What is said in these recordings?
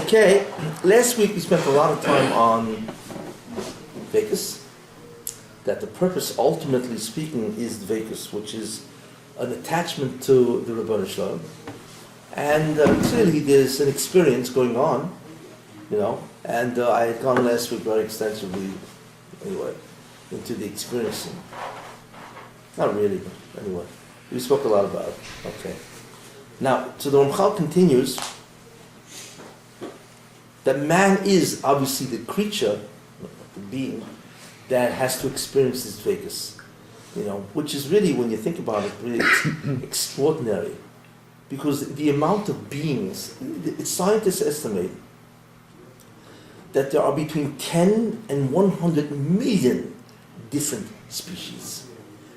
Okay, last week we spent a lot of time on Vekas, that the purpose, ultimately speaking, is Vekas, which is an attachment to the Rabbi Shalom. And clearly there's an experience going on, and I had gone last week very extensively, anyway, into the experiencing. Not really, but anyway, we spoke a lot about it. Okay. Now, so the Ramchal continues that man is obviously the creature, the being, that has to experience this Vekas, which is really, when you think about it, really extraordinary. Because the amount of beings, scientists estimate that there are between 10 and 100 million different species.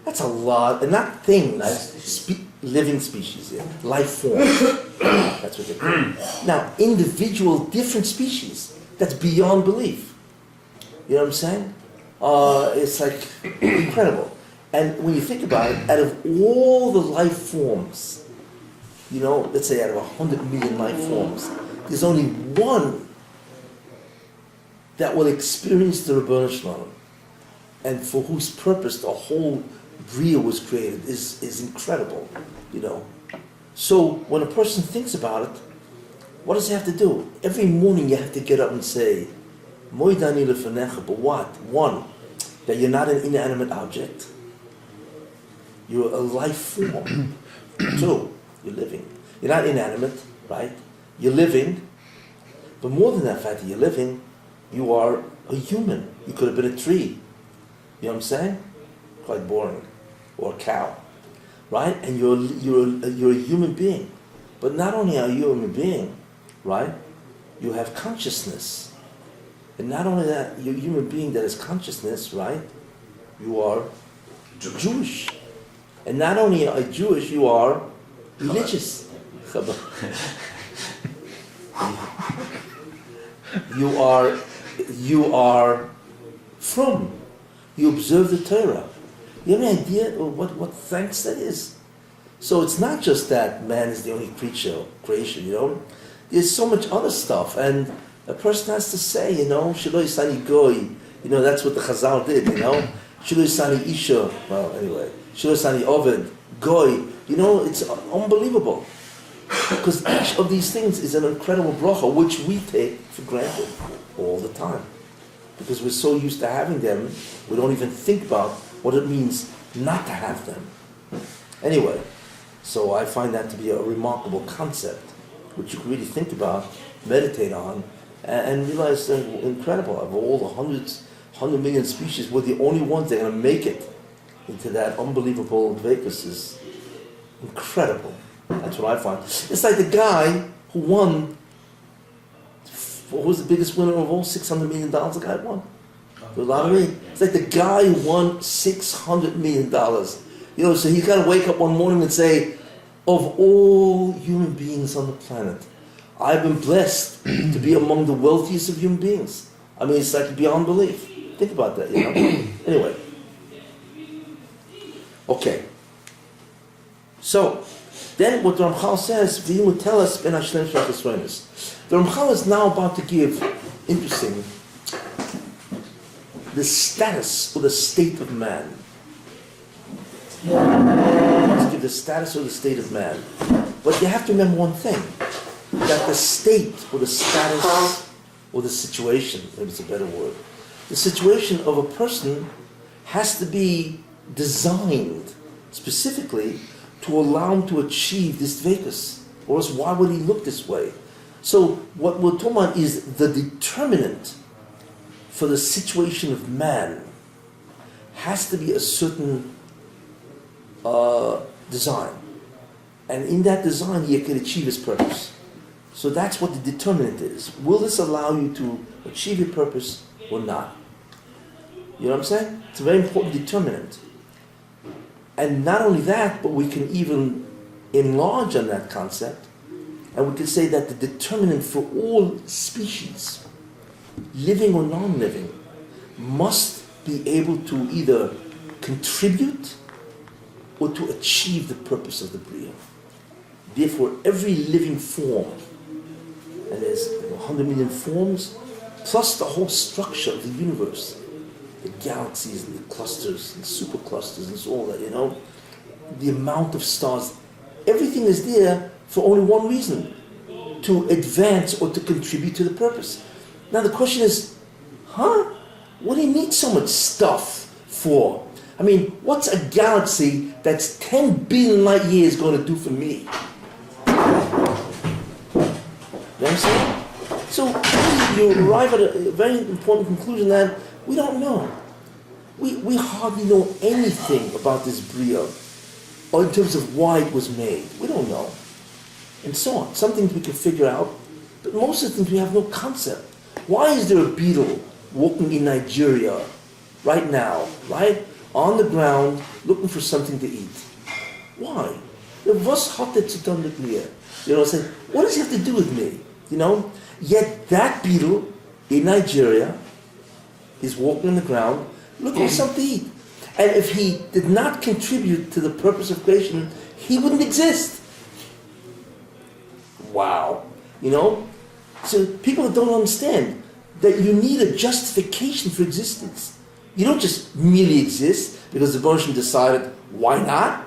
That's a lot, and not things, living species, life forms. That's what they call it. Now, individual different species, that's beyond belief. You know what I'm saying? It's like incredible. And when you think about it, out of all the life forms, let's say out of 100 million life forms, there's only one that will experience the Rebbeinu Shalom, and for whose purpose the whole Bria was created is incredible, So when a person thinks about it, what does he have to do? Every morning you have to get up and say, Moidani lefanecha, but what? One, that you're not an inanimate object. You're a life form. Two, you're living. You're not inanimate, right? You're living. But more than that fact that you're living, you are a human. You could have been a tree. You know what I'm saying? Quite boring. Or a cow. Right? And you're a human being. But not only are you a human being, right? You have consciousness. And not only that, you're a human being that has consciousness, right? You are Jewish. And not only are you Jewish, you are religious. You are from. You observe the Torah. You have any idea what thanks that is? So it's not just that man is the only creation, There's so much other stuff, and a person has to say, Shelo Yisani Goy, that's what the Chazal did, Shelo Yisani Isha, well, anyway, Shelo Yisani Oved, Goy, it's unbelievable. Because each of these things is an incredible bracha, which we take for granted all the time. Because we're so used to having them, we don't even think about what it means not to have them. Anyway, so I find that to be a remarkable concept, which you can really think about, meditate on, and realize they're incredible. Of all the 100 million species, we're the only ones that are going to make it into that unbelievable Vekas. Is incredible. That's what I find. It's like the guy who won, who was the biggest winner of all, $600 million, the guy won. The lottery. It's like the guy who won $600 million. So he's got to wake up one morning and say, of all human beings on the planet, I've been blessed to be among the wealthiest of human beings. I mean, it's like beyond belief. Think about that, Anyway. Okay. So, then what the Ramchal says, the Ramchal is now about to give, interesting, the status or the state of man. Let's give the status or the state of man. But you have to remember one thing, that the state or the status or the situation, maybe it's a better word, the situation of a person has to be designed specifically to allow him to achieve this Vekas. Or else why would he look this way? So what we're talking about is the determinant for the situation of man has to be a certain design. And in that design, he can achieve his purpose. So that's what the determinant is. Will this allow you to achieve your purpose or not? You know what I'm saying? It's a very important determinant. And not only that, but we can even enlarge on that concept, and we can say that the determinant for all species, living or non-living, must be able to either contribute or to achieve the purpose of the Bria. Therefore, every living form and there's 100 million forms, plus the whole structure of the universe, the galaxies and the clusters and superclusters and so all that, the amount of stars, everything is there for only one reason, to advance or to contribute to the purpose. Now the question is, what do you need so much stuff for? I mean, what's a galaxy that's 10 billion light years going to do for me? You know what I'm saying? So you arrive at a very important conclusion that we don't know. We hardly know anything about this Bria, or in terms of why it was made. We don't know. And so on. Some things we can figure out, but most of the things we have no concept. Why is there a beetle walking in Nigeria right now, right, on the ground, looking for something to eat? Why? Was hat it zu tun mit mir? Saying, what does it have to do with me? Yet that beetle in Nigeria is walking on the ground looking for something to eat. And if he did not contribute to the purpose of creation, he wouldn't exist. Wow. So people don't understand that you need a justification for existence. You don't just merely exist because the Baruch decided, why not?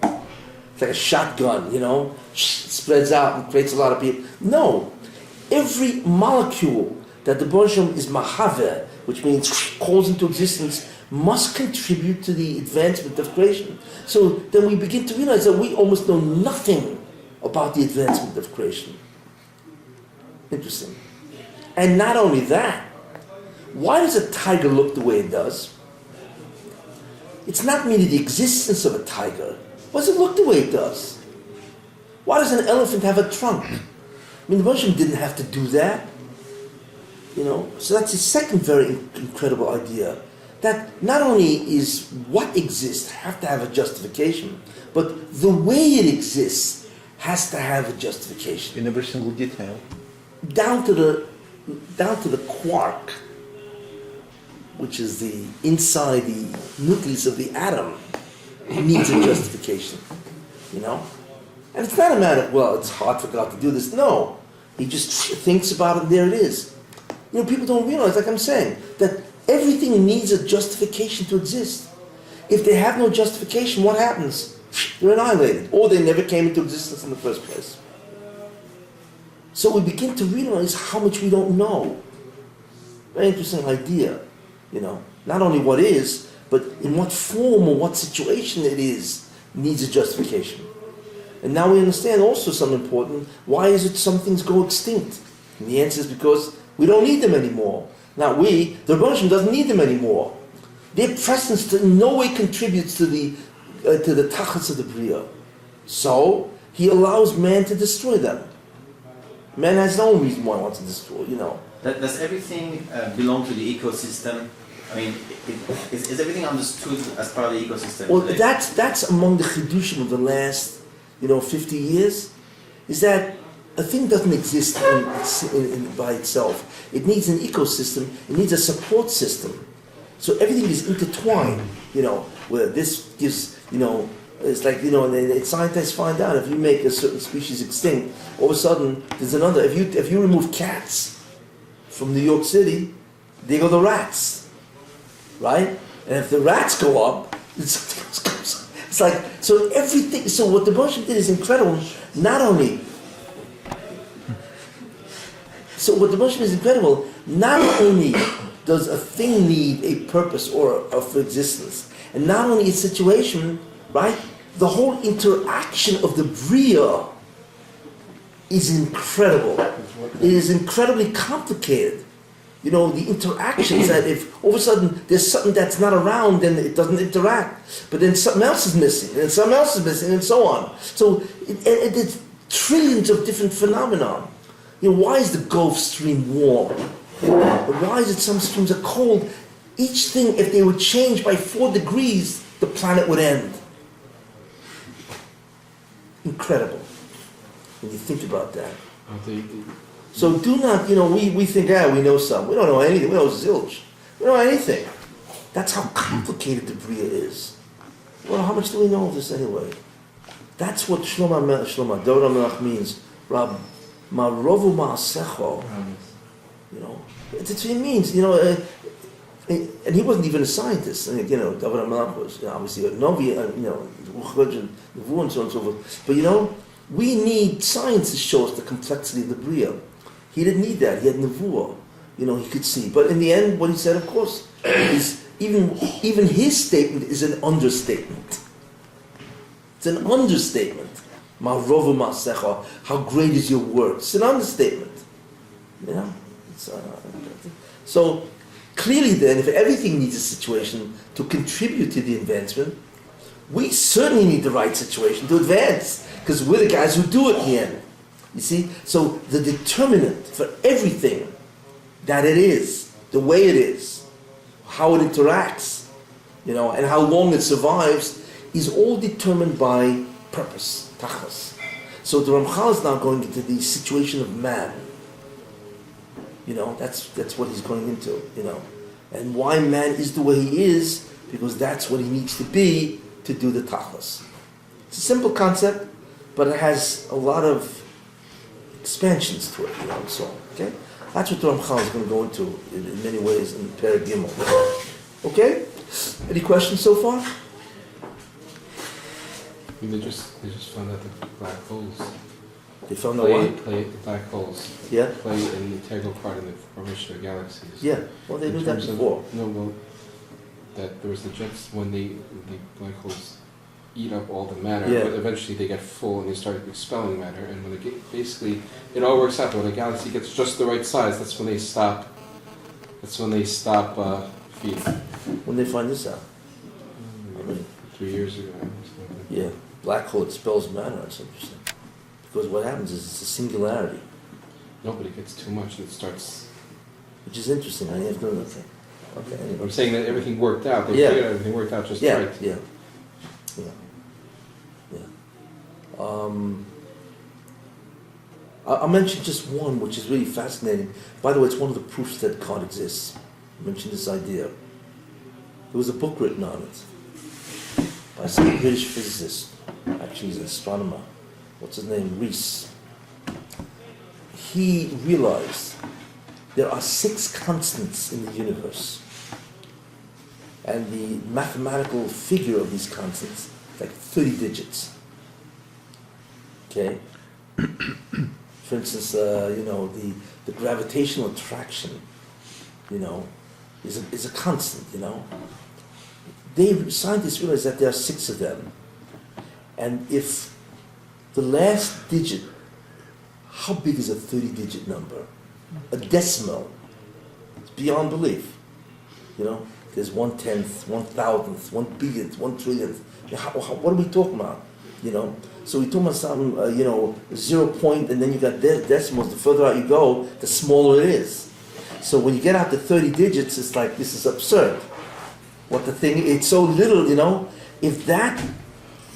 It's like a shotgun, spreads out and creates a lot of people. No. Every molecule that the Baruch is mahaveh, which means calls into existence, must contribute to the advancement of creation. So then we begin to realize that we almost know nothing about the advancement of creation. Interesting. And not only that, why does a tiger look the way it does? It's not merely the existence of a tiger. Why does it look the way it does? Why does an elephant have a trunk? The Baruch didn't have to do that. So that's the second very incredible idea. That not only is what exists have to have a justification, but the way it exists has to have a justification. In every single detail. Down to the quark, which is the inside the nucleus of the atom, needs a justification. And it's not a matter of, it's hard for God to do this. No. He just thinks about it and there it is. People don't realize, like I'm saying, that everything needs a justification to exist. If they have no justification, what happens? They're annihilated. Or they never came into existence in the first place. So we begin to realize how much we don't know. Very interesting idea. Not only what is, but in what form or what situation it is needs a justification. And now we understand also something important. Why is it some things go extinct? And the answer is because we don't need them anymore. Now the Rebbe doesn't need them anymore. Their presence in no way contributes to the tachas of the Bria. So he allows man to destroy them. Man has no reason why he wants to destroy, Does everything belong to the ecosystem? Is everything understood as part of the ecosystem? Well, that's among the chidushim of the last 50 years, is that a thing doesn't exist by itself. It needs an ecosystem, it needs a support system. So everything is intertwined, where this gives, it's like, and scientists find out if you make a certain species extinct, all of a sudden there's another. If you remove cats from New York City, there go the rats, right? And if the rats go up, it's like, so everything, so what the Baruch did is incredible. Not only does a thing need a purpose or of existence, and not only its situation, right? The whole interaction of the Bria is incredible. It is incredibly complicated. The interactions that if all of a sudden there's something that's not around, then it doesn't interact. But then something else is missing, and something else is missing, and so on. So it's trillions of different phenomena. Why is the Gulf Stream warm? Why is it some streams are cold? Each thing, if they would change by 4 degrees, the planet would end. Incredible when you think about that. So do not, we think, we know some. We don't know anything. We know zilch. We don't know anything. That's how complicated the Bria is. Well, how much do we know of this anyway? That's what David HaMelech means. Rabbi, Ma rovu ma'asecho. You know, it's what it means. You know, and he wasn't even a scientist. And you know, David HaMelech was obviously a Novi, you know, Nevuah and so on and so forth. But you know, we need science to show us the complexity of the Bria. He didn't need that. He had Nevuah. You know, he could see. But in the end, what he said, of course, is even his statement is an understatement. It's an understatement. Ma rovu ma'asecha. How great is your work? It's an understatement. You know. So clearly then, if everything needs a situation to contribute to the advancement, we certainly need the right situation to advance, because we're the guys who do it in the end. You see? So the determinant for everything that it is, the way it is, how it interacts, you know, and how long it survives, is all determined by purpose, tachlis. So the Ramchal is now going into the situation of man. You know, that's what he's going into, you know. And why man is the way he is, because that's what he needs to be to do the tachlis. It's a simple concept, but it has a lot of expansions to it, you know, so, okay? That's what the Ramchal is going to go into in many ways in Perek Gimel. Okay? Any questions so far? They just found out that black holes They found out what? play black holes Yeah? play an integral part in the formation of galaxies. Yeah. Well, they In knew that terms of- before. No, well, that there was the jets when the black holes eat up all the matter, Yeah. but eventually they get full and they start expelling matter. And when they get, basically, it all works out. When a galaxy gets just the right size, that's when they stop. That's when they stop feeding. When they find this out. I mean, 3 years ago. Or something. yeah. Black hole expels matter. That's interesting. Because what happens is it's a singularity, Nobody gets too much and it starts. which is interesting. I have to know that. Okay. Anyway. I'm saying that everything worked out. They Yeah. figured everything worked out just Yeah. right. Yeah. Yeah. Yeah. I'll mention just one, which is really fascinating. By the way, it's one of the proofs that God exists. I mentioned this idea. There was a book written on it by some British physicist. Actually, he's an astronomer. What's his name? Rees. He realized there are 6 constants in the universe. And the mathematical figure of these constants is like 30 digits. Okay? For instance, you know, the gravitational attraction, you know, is a constant, you know. Scientists realize that there are 6 of them. And if the last digit, how big is a 30-digit number? A decimal. It's beyond belief. You know, there's 1/10th, 1,000th, 1 billionth, 1 trillionth. What are we talking about? You know, so we talk about something, you know, 0 point, and then you got decimals. The further out you go, the smaller it is. So when you get out to 30 digits, it's like, this is absurd. It's so little, you know. If that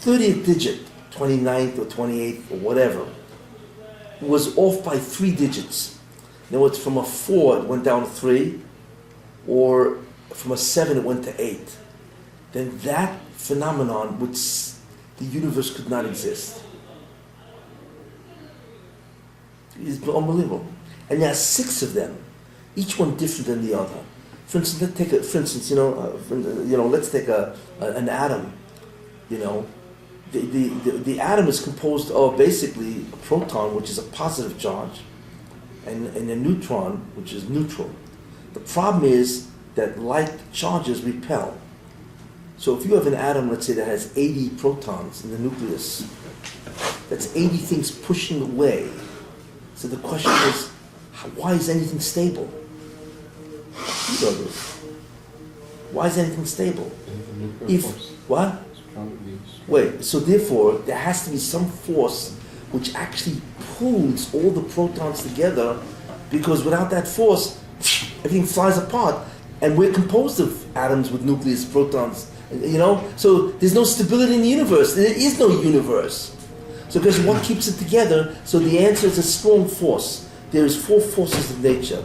30th digit, 29th or 28th or whatever, was off by 3 digits, in other words, from a 4 it went down to 3, or from a 7 it went to 8, then that phenomenon the universe could not exist. It's unbelievable. And there are 6 of them, each one different than the other. For instance, let's take an atom. You know, the atom is composed of basically a proton, which is a positive charge, and a neutron, which is neutral. The problem is that like charges repel. So if you have an atom, let's say, that has 80 protons in the nucleus, that's 80 things pushing away. So the question is, why is anything stable? Why is anything stable? What? Wait, so therefore, there has to be some force which actually pulls all the protons together, because without that force, everything flies apart. And we're composed of atoms with nucleus, protons, you know? So there's no stability in the universe. There is no universe. So because what keeps it together? So the answer is a strong force. There is 4 forces of nature,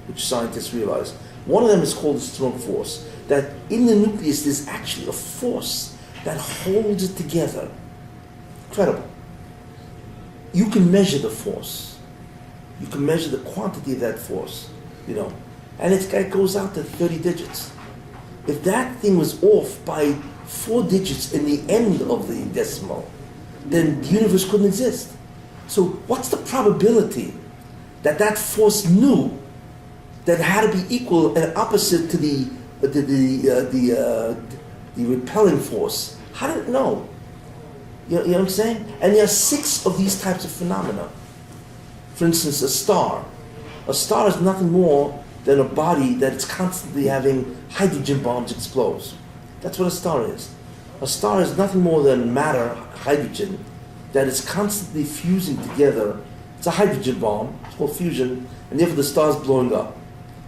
which scientists realize. One of them is called a strong force. That in the nucleus there's actually a force that holds it together. Incredible. You can measure the force. you can measure the quantity of that force, and it goes out to 30 digits. If that thing was off by 4 digits in the end of the decimal, then the universe couldn't exist. So what's the probability that force knew that it had to be equal and opposite to the repelling force? How did it know? You know what I'm saying? And there are 6 of these types of phenomena. For instance, a star. A star is nothing more than a body that is constantly having hydrogen bombs explode. That's what a star is. A star is nothing more than matter, hydrogen, that is constantly fusing together. It's a hydrogen bomb, it's called fusion, and therefore the star is blowing up.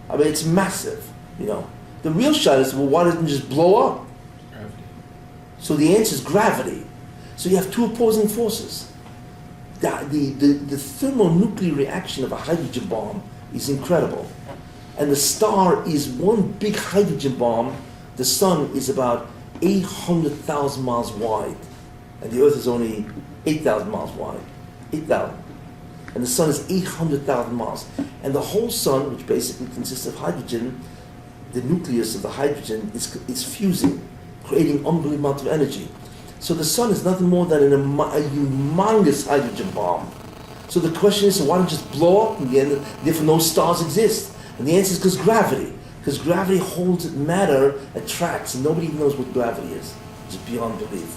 I mean, it's massive, The real shot is, well, why doesn't it just blow up? Gravity. So the answer is gravity. So you have 2 opposing forces. The thermonuclear reaction of a hydrogen bomb is incredible. And the star is one big hydrogen bomb. The sun is about 800,000 miles wide. And the earth is only 8,000 miles wide. 8,000. And the sun is 800,000 miles. And the whole sun, which basically consists of hydrogen, the nucleus of the hydrogen is fusing, creating unbelievable amount of energy. So the sun is nothing more than a humongous hydrogen bomb. So the question is, so why don't you just blow up in the end, therefore no stars exist? And the answer is because gravity. Because gravity holds matter, attracts, and nobody even knows what gravity is. It's beyond belief,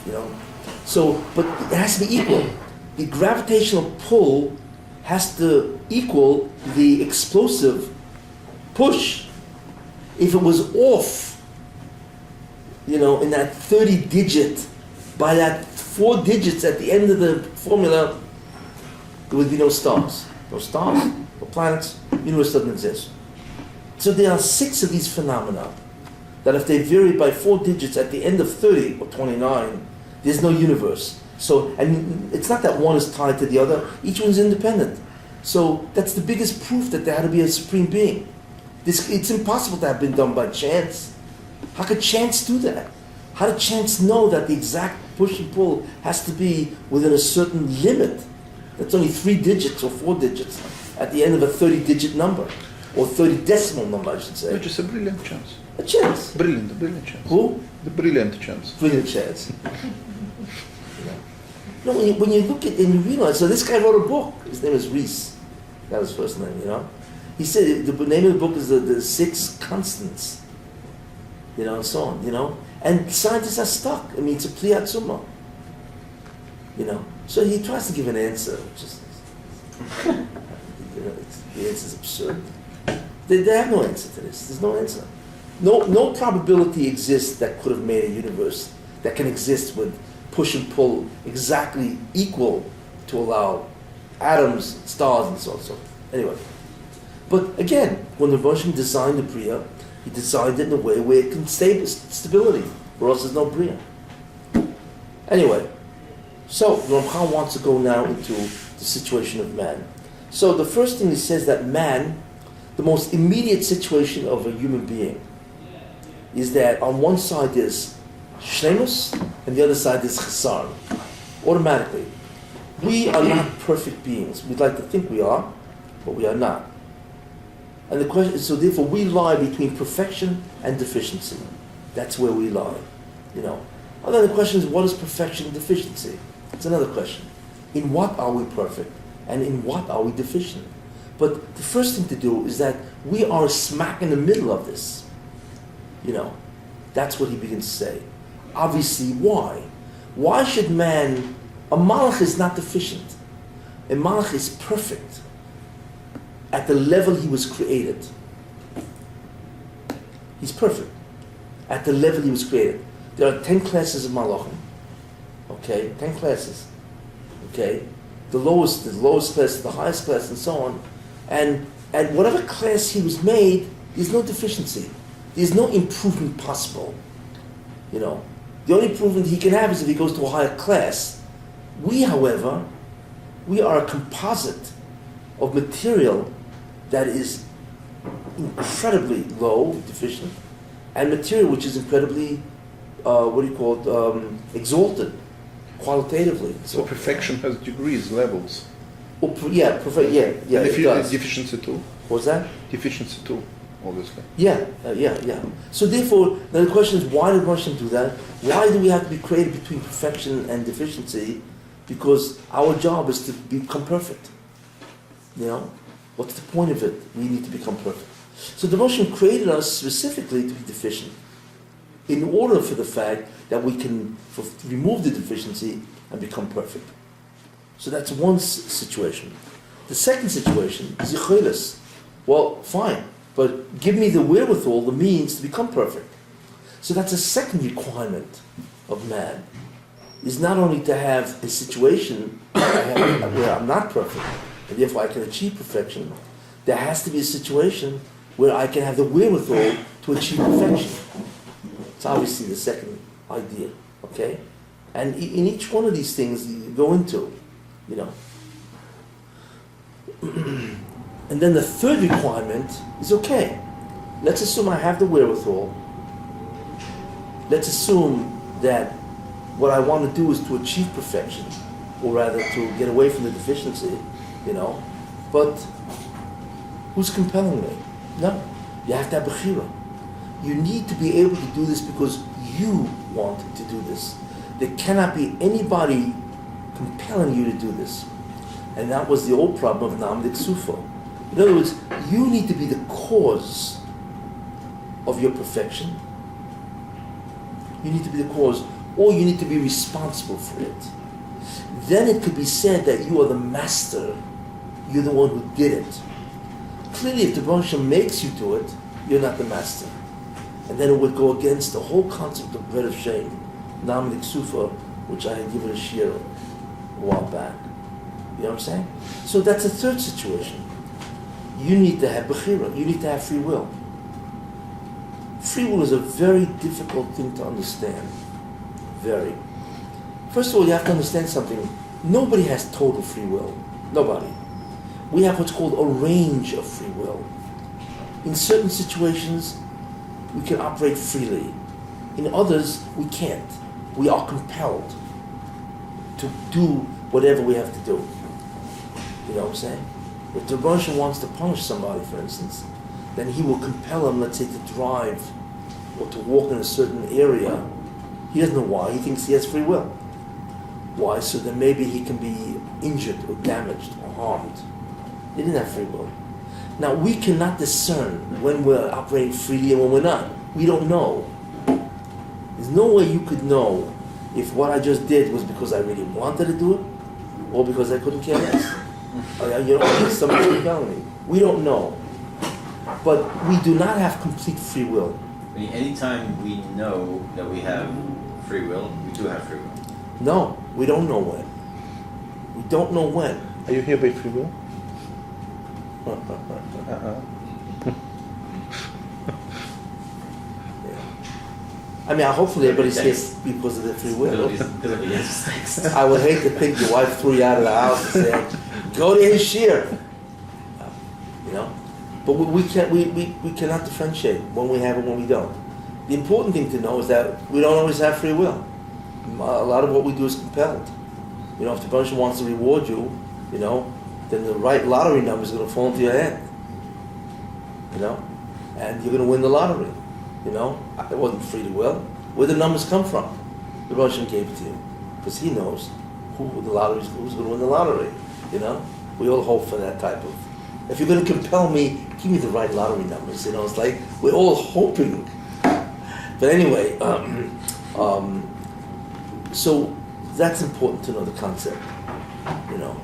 So, but it has to be equal. The gravitational pull has to equal the explosive push. If it was off, in that 30 digit, by that 4 digits at the end of the formula, there would be no stars. No stars, no planets, the universe doesn't exist. So there are 6 of these phenomena that if they vary by 4 digits at the end of 30 or 29, there's no universe. So, and it's not that one is tied to the other, each one's independent. So that's the biggest proof that there had to be a supreme being. It's impossible to have been done by chance. How could chance do that? How did chance know that the exact push and pull has to be within a certain limit? That's only 3 digits or 4 digits at the end of a 30-digit number, or 30 decimal number, I should say. No, just a brilliant chance. A chance. Brilliant chance. Who? The brilliant chance. Brilliant chance. No, when you look at and you realize, so this guy wrote a book. His name is Reese. That was his first name, He said the name of the book is the 6 constants, and so on, And scientists are stuck. I mean, it's a pliatzuma, So he tries to give an answer, which is, the answer is absurd. They have no answer to this. There's no answer. No probability exists that could have made a universe that can exist with push and pull exactly equal to allow atoms, stars, and so on. So anyway, but again, when the Russian designed the Bria, he designed it in a way where it can stability, or else there's no Bria. Anyway, so Ramchal wants to go now into the situation of man. So the first thing he says that man, the most immediate situation of a human being, is that on one side there's shlemus, and the other side is chesar. Automatically. We are not perfect beings. We'd like to think we are, but we are not. And the question is, so therefore we lie between perfection and deficiency. That's where we lie, And then the question is, what is perfection and deficiency? It's another question. In what are we perfect? And in what are we deficient? But the first thing to do is that we are smack in the middle of this. That's what he begins to say. Obviously, why? Why should man... A malach is not deficient. A malach is perfect at the level he was created. He's perfect at the level he was created. There are 10 classes of malachim. Okay? 10 classes. Okay? The lowest class, the highest class, and so on. And at whatever class he was made, there's no deficiency. There's no improvement possible. The only improvement he can have is if he goes to a higher class. We, however, we are a composite of material that is incredibly low, deficient, and material which is incredibly, exalted, qualitatively. So perfection has degrees, levels. Yeah, it does. Deficiency too. What's that? Deficiency too, obviously. Yeah. So therefore, now the question is, why did Hashem do that? Why do we have to be created between perfection and deficiency? Because our job is to become perfect. You know? What's the point of it? We need to become perfect. So the Hashem created us specifically to be deficient, in order for the fact that we can remove the deficiency and become perfect. So that's one situation. The second situation is yichayles. Well, fine, but give me the wherewithal, the means to become perfect. So that's a second requirement of man, is not only to have a situation where I'm not perfect, and therefore I can achieve perfection. There has to be a situation where I can have the wherewithal to achieve perfection. It's obviously the second idea, okay? And in each one of these things you go into, you know. And then the third requirement is, okay, let's assume I have the wherewithal. Let's assume that what I want to do is to achieve perfection, or rather to get away from the deficiency, you know. But who's compelling me? No. You have to have bechira. You need to be able to do this because you want to do this. There cannot be anybody compelling you to do this. And that was the old problem of Namdik Sufa. In other words, you need to be the cause of your perfection. You need to be the cause, or you need to be responsible for it. Then it could be said that you are the master. You're the one who did it. Clearly, if the Baruch Hashem makes you do it, you're not the master. And then it would go against the whole concept of Derech Hashem, Namdik Sufa, which I had given a shir a while back. You know what I'm saying? So that's a third situation. You need to have bechira. You need to have free will. Free will is a very difficult thing to understand. Very. First of all, you have to understand something. Nobody has total free will. Nobody. We have what's called a range of free will. In certain situations, we can operate freely. In others, we can't. We are compelled to do whatever we have to do. You know what I'm saying? If the Russian wants to punish somebody, for instance, then he will compel him, let's say, to drive or to walk in a certain area. He doesn't know why. He thinks he has free will. Why? So that maybe he can be injured or damaged or harmed. He didn't have free will. Now, we cannot discern when we're operating freely and when we're not. We don't know. There's no way you could know if what I just did was because I really wanted to do it or because I couldn't care less. You know, somebody's compelling me. We don't know. But we do not have complete free will. I mean, anytime we know that we have free will, we do have free will. No, we don't know when. We don't know when. Are you here by free will? I mean, hopefully everybody's here because of their free will. Because of the instincts. I would hate to think your wife threw you out of the house and said, go to his shir. You know? But we cannot differentiate when we have and when we don't. The important thing to know is that we don't always have free will. A lot of what we do is compelled. You know, if the person wants to reward you, you know, then the right lottery number is going to fall into your hand. You know? And you're going to win the lottery. You know? It wasn't free will. Where the numbers come from? The Russian gave it to you. Because he knows who's going to win the lottery. You know? We all hope for that type of... If you're going to compel me, give me the right lottery numbers. You know, it's like we're all hoping. But anyway, so that's important to know the concept. You know.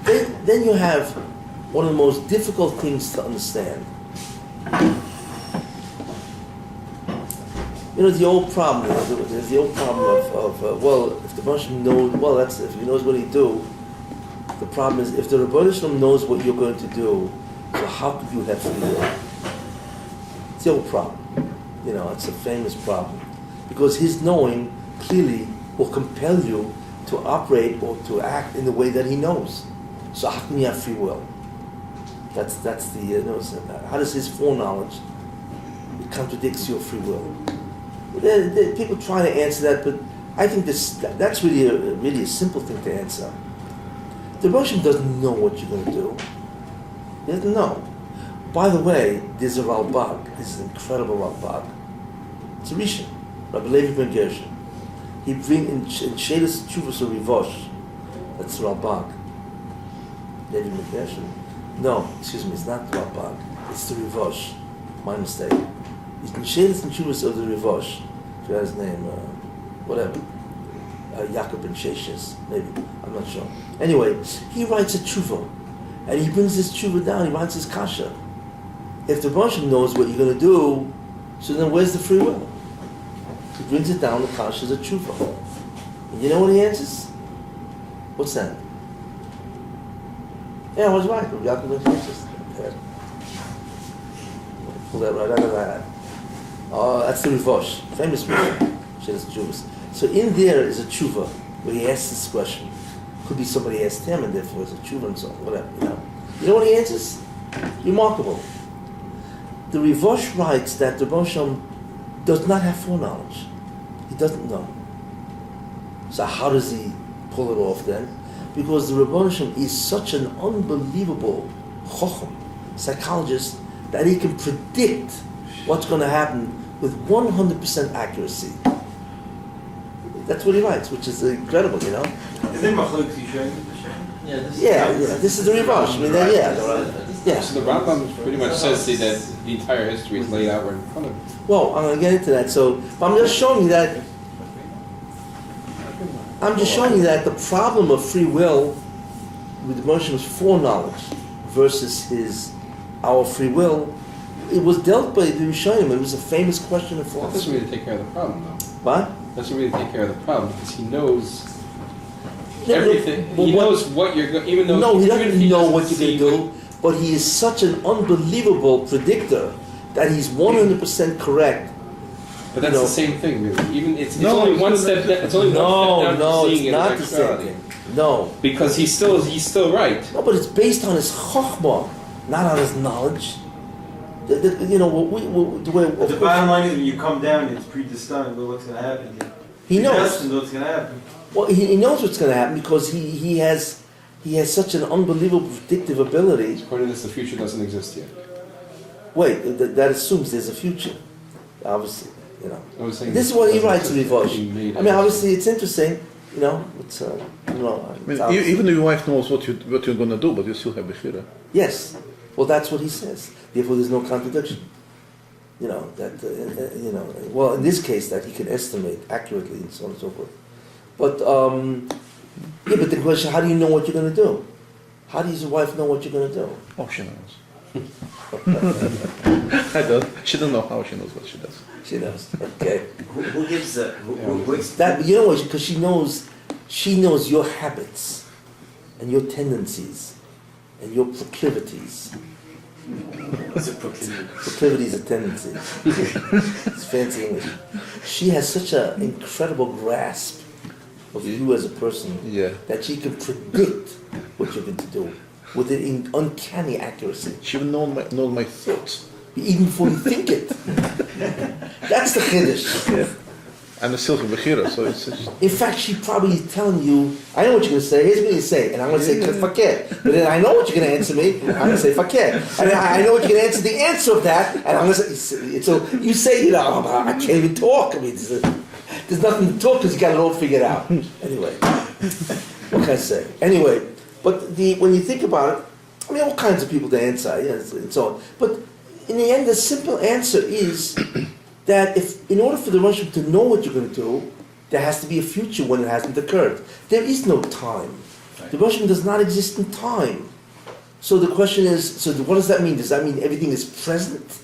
Then you have one of the most difficult things to understand. You know, the old problem. There's the old problem of well, if the Russian knows, well, that's if he knows what he do. The problem is, if the Rabbi Shalom knows what you're going to do, so how could you have free will? It's the old problem. You know, it's a famous problem. Because his knowing clearly will compel you to operate or to act in the way that he knows. So how can you have free will? That's the, how does his foreknowledge, it contradicts your free will? People try to answer that, but I think that's really a simple thing to answer. The Russian doesn't know what you're going to do. He doesn't know. By the way, there's a Ralbag. This is an incredible Ralbag. It's a Rishon, Rabbi Levi ben Gershon. He brings in Shelis Chuvas or Rivosh. That's Ralbag. Levi ben Gershon. No, excuse me, it's not Ralbag. It's the Rivosh. My mistake. It's in Shelis and Chuvas of the Rivosh. I forgot his name. Whatever. Yaakov ben Sheshes, maybe. I'm not sure. Anyway, he writes a tshuva. And he brings this tshuva down. He writes his kasha. If the Russian knows what you're going to do, so then where's the free will? He brings it down, the kasha is a tshuva. And you know what he answers? What's that? Yeah, I was right. Yaakov ben Sheshes. Pull that right out of that. Oh, that's the Rivosh. Famous Rivosh. Shelis Chuvas. So in there is a tshuva where he asks this question. Could be somebody asked him, and therefore it's a tshuva and so on, whatever, you know. You know what he answers? Remarkable. The Rivosh writes that the Rosham does not have foreknowledge. He doesn't know. So how does he pull it off then? Because the Rosham is such an unbelievable chocham, psychologist, that he can predict what's going to happen with 100% accuracy. That's what he writes, which is incredible, you know. Is it Machlok Yisrael? Yeah, this is the Rivosh. I mean, yeah. So the Rambam pretty much says that the entire history is laid out right in front of him. Well, I'm going to get into that. So, but I'm just showing you that. The problem of free will with the Moshe was foreknowledge versus our free will. It was dealt by the Rishonim. It was a famous question of That philosophy. doesn't really take care of the problem, though. What? Doesn't really take care of the problem because he knows No, everything. but He what- knows what you're going. Even though No, he even if doesn't know doesn't what you're see going to do, but he is such an unbelievable predictor that he's 100% correct. But that's you know. the same thing, really. Even it's No, only it's one not step. that- It's only one step down No, to seeing it's it not in the same actuality. thing. No. Because he's still right. No, but it's based on his chokhmah, not on his knowledge. You know, the way... The bottom line is when you come down, it's predestined to what's going to happen. He knows. Predestined to what's going to happen. Well, he knows what's going to happen because he has such an unbelievable predictive ability. According to this, the future doesn't exist yet. Wait, that assumes there's a future. Obviously, you know. I was saying This is what he doesn't writes in exist. Rivosh. He made I mean, it. obviously, it's interesting. You know, it's you know. I It's mean, obviously- even if your wife knows what you're going to do, but you still have Bechira. Yes. Well, that's what he says. Therefore, there's no contradiction. You know that. You know. Well, in this case, that he can estimate accurately and so on and so forth. But yeah. But the question: how do you know what you're going to do? How does your wife know what you're going to do? Oh, she knows. I don't. She doesn't know how she knows what she does. She knows. Okay. Who gives the who That you know what? Because she knows your habits, and your tendencies, and your proclivities. what's a proclivity? Proclivities are tendencies. It's fancy English. She has such an incredible grasp of you as a person Yeah. that she can predict what you're going to do with an uncanny accuracy, She even knows my thoughts. even before you think it. That's the Kiddush. Yeah. And it's still from Bechira, so it's just, In fact, she probably is telling you, I know what you're going to say, here's what you say, and I'm going to say, fakir. But then I know what you're going to answer me, and I'm going to say, fakir. And then I know what you're going to answer the answer of that, and I'm going to say, so you say, you know, oh, I can't even talk. I mean, there's nothing to talk because you got it all figured out. Anyway, what can I say? Anyway, but when you think about it, I mean, all kinds of people to answer, yes, and so on. But in the end, the simple answer is that in order for the Russian to know what you're going to do, there has to be a future when it hasn't occurred. There is no time. The Russian does not exist in time. So the question is, so what does that mean? Does that mean everything is present?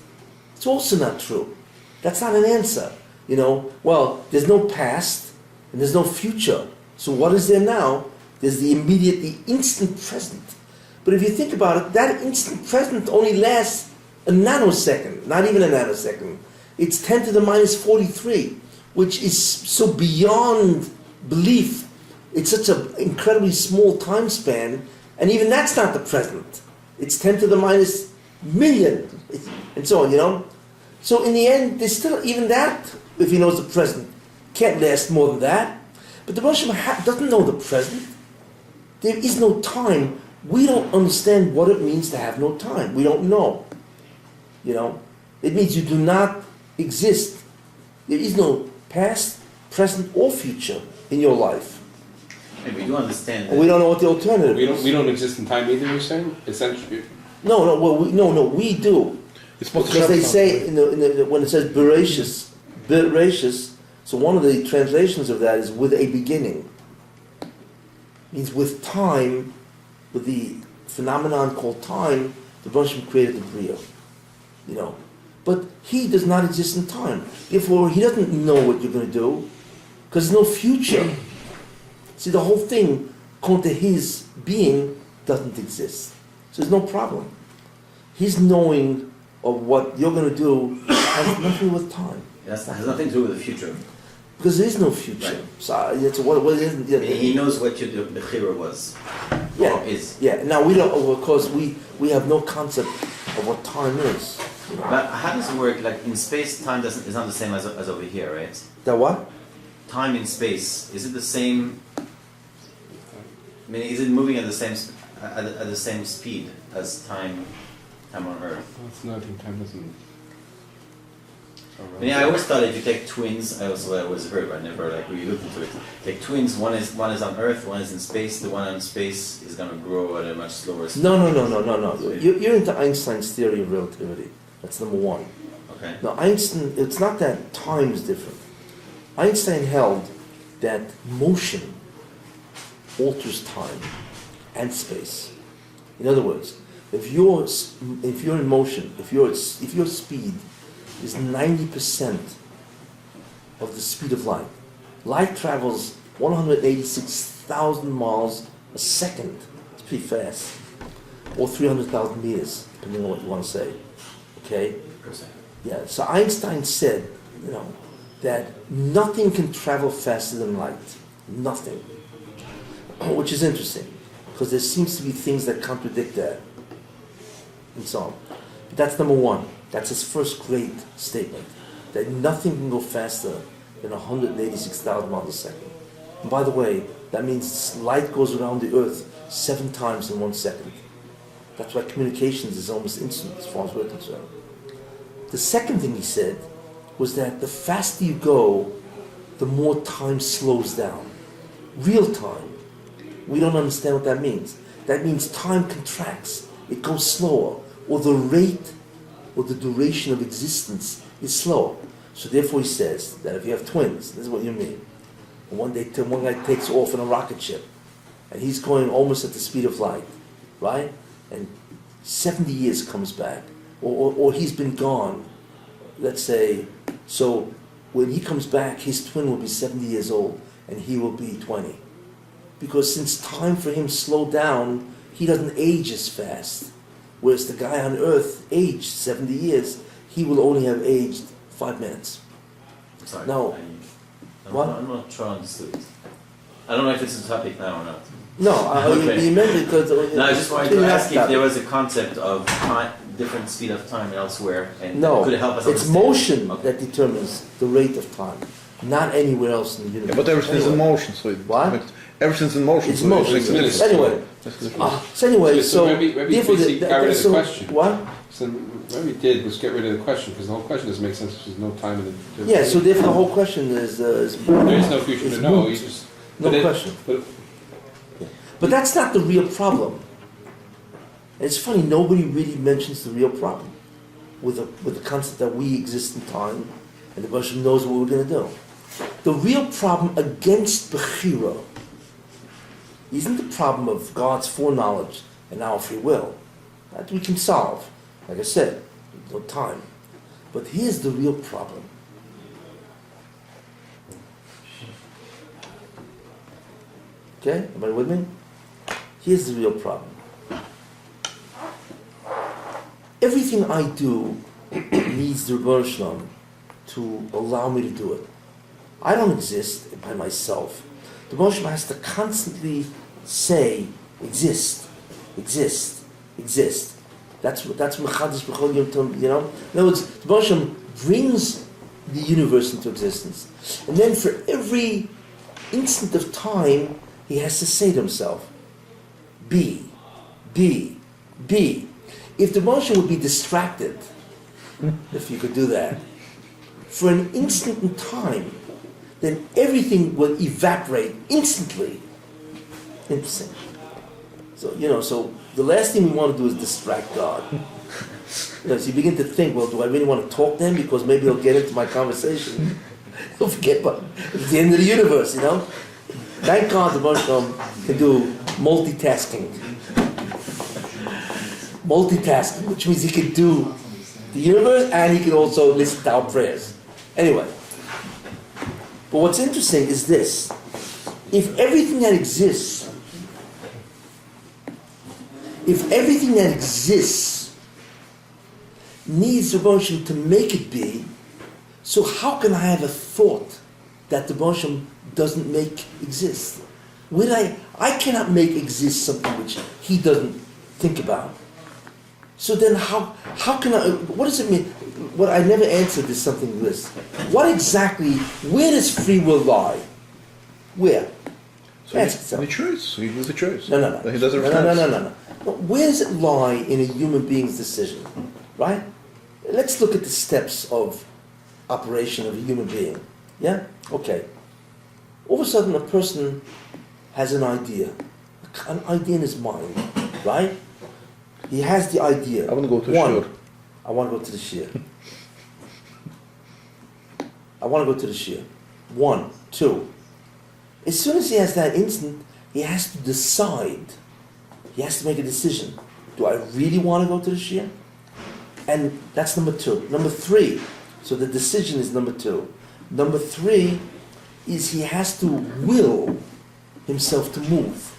It's also not true. That's not an answer. You know, well, there's no past and there's no future. So what is there now? There's the immediate, the instant present. But if you think about it, that instant present only lasts a nanosecond, not even a nanosecond. It's 10 to the minus 43, which is so beyond belief. It's such an incredibly small time span, and even that's not the present. It's 10 to the minus million, and so on, you know? So in the end, there's still, even that, if he knows the present, can't last more than that. But the Russian doesn't know the present. there is no time. We don't understand what it means to have no time. We don't know. You know, it means you do not exist. There is no past, present, or future in your life. And we do understand. And we don't know what the alternative is. We don't exist in time either. You're saying essentially. No, we do. It's Motzi Because they Shabos. say when it says Bereshis, so one of the translations of that is with a beginning. Means with time, with the phenomenon called time, the Hashem created the Bria. You know. But he does not exist in time. Therefore, he doesn't know what you're going to do, because there's no future. See, the whole thing, according to his being, doesn't exist. So there's no problem. His knowing of what you're going to do has nothing with time. That has nothing to do with the future. Because there is no future. Right. So it's what isn't. I mean, he knows what your bechira was. Yeah. Or is. Yeah. Now we don't. Of course, we have no concept of what time is. You know. But how does it work? Like in space, time is not the same as over here, right? That what? Time in space, is it the same? I mean, is it moving at the same speed as time on Earth? That's another thing. Time doesn't. I mean, I always thought if you take twins, I always heard, but I never like really looked into it. Take twins, one is on Earth, one is in space. The one in space is going to grow at a much slower speed. No. You're into Einstein's theory of relativity. That's number one. Okay. Now, Einstein, it's not that time is different. Einstein held that motion alters time and space. In other words, if you're in motion, if your speed is 90% of the speed of light, light travels 186,000 miles a second. It's pretty fast, or 300,000 meters, depending on what you want to say. Okay. Yeah, so Einstein said, that nothing can travel faster than light. Nothing. Which is interesting, because there seems to be things that contradict that, and so on. But that's number one. That's his first great statement, that nothing can go faster than 186,000 miles a second. And by the way, that means light goes around the Earth 7 times in 1 second. That's why communications is almost instant as far as we're concerned. The second thing he said was that the faster you go, the more time slows down. Real time. We don't understand what that means. That means time contracts. It goes slower. Or the rate or the duration of existence is slower. So therefore he says that if you have twins, this is what you mean. And one guy takes off in a rocket ship, and he's going almost at the speed of light, right? And 70 years comes back, or he's been gone, let's say. So when he comes back, his twin will be 70 years old, and he will be 20. Because since time for him slowed down, he doesn't age as fast. Whereas the guy on Earth aged 70 years, he will only have aged 5 minutes. Sorry. No. What? I'm not sure I understood. I don't know if it's a topic now or not. No, Okay. you meant because... No, I just wanted to ask if there was a concept of time, different speed of time elsewhere, and No, could it help us it's understand? motion Okay. that determines the rate of time, not anywhere else in the universe. Yeah, but everything is in Anyway. motion, so What? Everything's in motion. It's so motion. makes a difference. Anyway, That's the difference. so Rabbi therefore basically got rid of the so- question. What? So what we did was get rid of the question, because the whole question doesn't make sense if there's no time in the... Yeah, so therefore the whole question is There is no future it's to know, moot. you just... No but it- question. But But that's not the real problem. It's funny, nobody really mentions the real problem with the concept that we exist in time and the Hashem knows what we're going to do. The real problem against Bechira isn't the problem of God's foreknowledge and our free will. That we can solve. Like I said, no time. But here's the real problem. Okay? Everybody with me? Here's the real problem. Everything I do needs the Rebbe Shalom to allow me to do it. I don't exist by myself. The Rebbe Shalom has to constantly say, exist, exist, exist. That's Mechadish B'chol Yom Tov, In other words, the Rebbe Shalom brings the universe into existence. And then for every instant of time, he has to say to himself, be. If the motion would be distracted, if you could do that, for an instant in time, then everything will evaporate instantly. Interesting. So, so the last thing we want to do is distract God. So you begin to think, well, do I really want to talk to him? Because maybe he'll get into my conversation. He'll forget, but it's the end of the universe, Thank God the Moshe can do multitasking. Multitasking, which means he can do the universe and he can also listen to our prayers. Anyway, but what's interesting is this. If everything that exists needs devotion to make it be, so how can I have a thought that devotion doesn't make exist? I cannot make exist something which he doesn't think about. So then how can I, what does it mean? What I never answered is something like this. Where does free will lie? Where? So the choice. He gives the choice. No. He doesn't No. Where does it lie in a human being's decision? Right? Let's look at the steps of operation of a human being. Yeah? Okay. All of a sudden a person has an idea in his mind, right? He has the idea. I want to go to One, Shur. I want to go to the Shir. I want to go to the Shir. 1, 2. As soon as he has that instant, he has to decide. He has to make a decision. Do I really want to go to the Shir? And that's number 2. Number 3. So the decision is number 2. Number 3 is he has to will himself to move.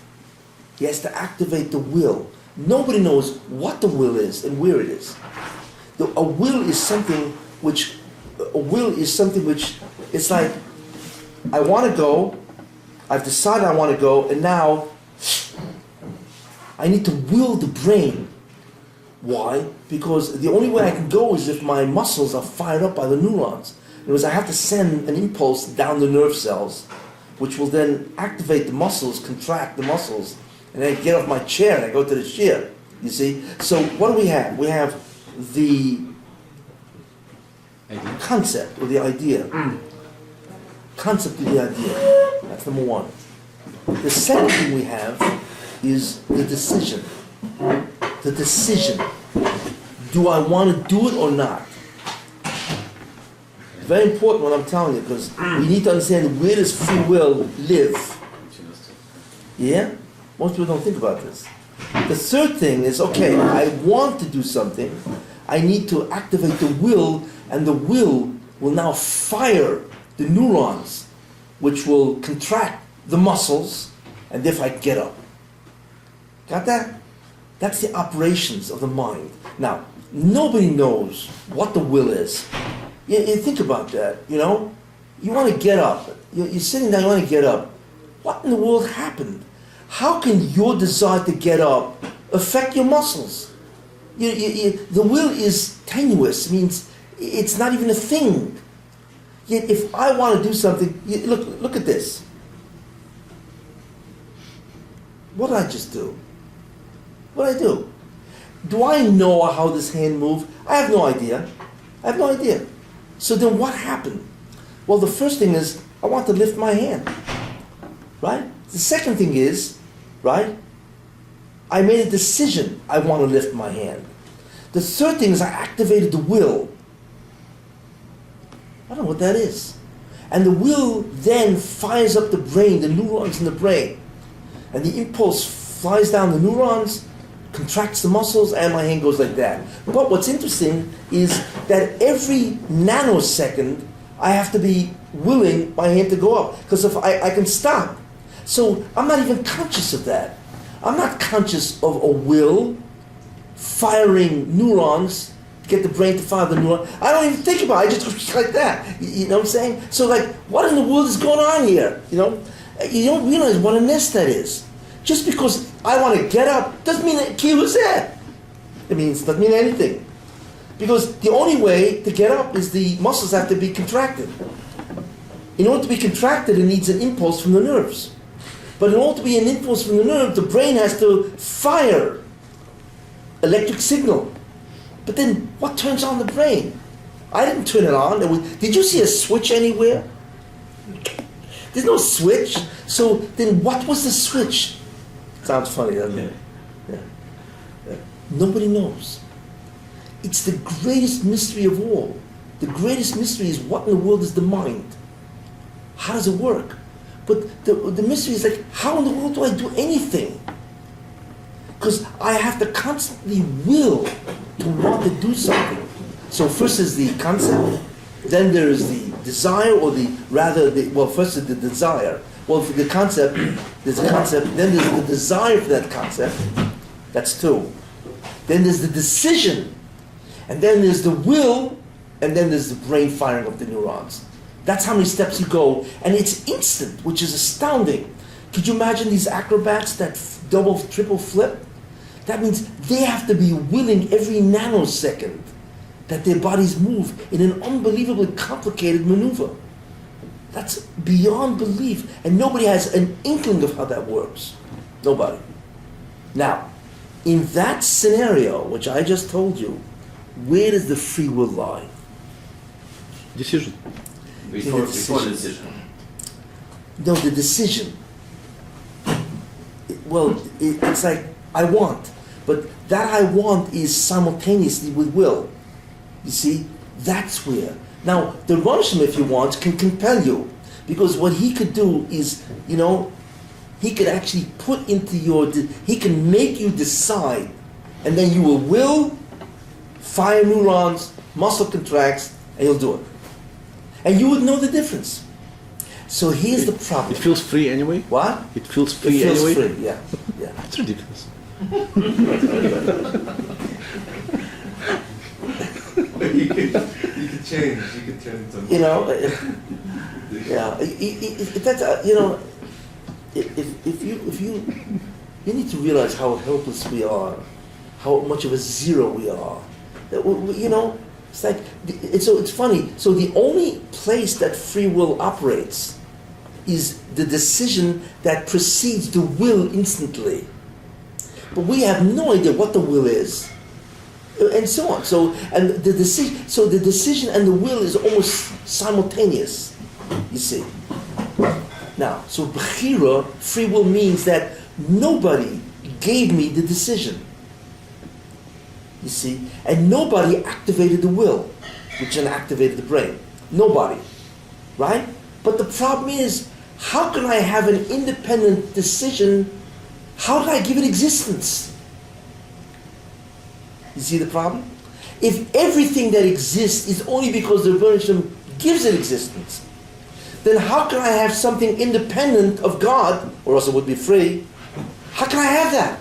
He has to activate the will. Nobody knows what the will is and where it is. A will is something which, it's like, I want to go, I've decided I want to go, and now I need to will the brain. Why? Because the only way I can go is if my muscles are fired up by the neurons. In other words, I have to send an impulse down the nerve cells, which will then activate the muscles, contract the muscles, and then I get off my chair and I go to the shir. You see? So what do we have? We have the concept or the idea. Concept of the idea. That's number 1. The second thing we have is the decision. The decision. Do I want to do it or not? Very important what I'm telling you, because we need to understand, where does free will live? Yeah? Most people don't think about this. The third thing is, okay, I want to do something. I need to activate the will, and the will now fire the neurons, which will contract the muscles, and therefore I get up. Got that? That's the operations of the mind. Now, nobody knows what the will is. You think about that, You want to get up. You're sitting there, you want to get up. What in the world happened? How can your desire to get up affect your muscles? The will is tenuous, means it's not even a thing. Yet if I want to do something, look at this. What did I just do? What did I do? Do I know how this hand moved? I have no idea. So then what happened? Well, the first thing is, I want to lift my hand. Right? The second thing is, right, I made a decision, I want to lift my hand. The third thing is, I activated the will. I don't know what that is. And the will then fires up the brain, the neurons in the brain. And the impulse flies down the neurons, contracts the muscles, and my hand goes like that. But what's interesting is that every nanosecond, I have to be willing my hand to go up. Because if I can stop. So I'm not even conscious of that. I'm not conscious of a will firing neurons, get the brain to fire the neuron. I don't even think about it. I just like that. You know what I'm saying? So like, what in the world is going on here? You don't realize what a nest that is. Just because I want to get up doesn't mean that key was there. It doesn't mean anything. Because the only way to get up is the muscles have to be contracted. In order to be contracted, it needs an impulse from the nerves. But in order to be an influence from the nerve, the brain has to fire electric signal. But then what turns on the brain? I didn't turn it on. Did you see a switch anywhere? There's no switch. So then what was the switch? Sounds funny, doesn't it? Yeah. Nobody knows. It's the greatest mystery of all. The greatest mystery is what in the world is the mind? How does it work? But the mystery is like, how in the world do I do anything? Because I have to constantly will to want to do something. So first is the concept, then there is the desire, first is the desire. Well, for the concept, there's a concept, then there's the desire for that concept. That's two. Then there's the decision, and then there's the will, and then there's the brain firing of the neurons. That's how many steps you go, and it's instant, which is astounding. Could you imagine these acrobats that double, triple flip? That means they have to be willing every nanosecond that their bodies move in an unbelievably complicated maneuver. That's beyond belief, and nobody has an inkling of how that works. Nobody. Now, in that scenario, which I just told you, where does the free will lie? Decision. Before the decision. No, the decision. It's like, I want. But that I want is simultaneously with will. You see? That's where. Now, the Roshim, if you want, can compel you. Because what he could do is, he could actually put into he can make you decide, and then you will fire neurons, muscle contracts, and you'll do it. And you would know the difference. So here's the problem. It feels free anyway? What? It feels free anyway? It feels free, yeah. It's ridiculous. You could change. You could turn it to. If you need to realize how helpless we are, how much of a zero we are. It's like, it's funny. So the only place that free will operates is the decision that precedes the will instantly. But we have no idea what the will is, and so on. So the decision and the will is almost simultaneous. You see. Now, so bechira, free will means that nobody gave me the decision. You see, and nobody activated the will, which then activated the brain. Nobody, right? But the problem is, how can I have an independent decision? How can I give it existence? You see the problem? If everything that exists is only because the Rebbeinu Shalom gives it existence, then how can I have something independent of God, or else it would be free? How can I have that?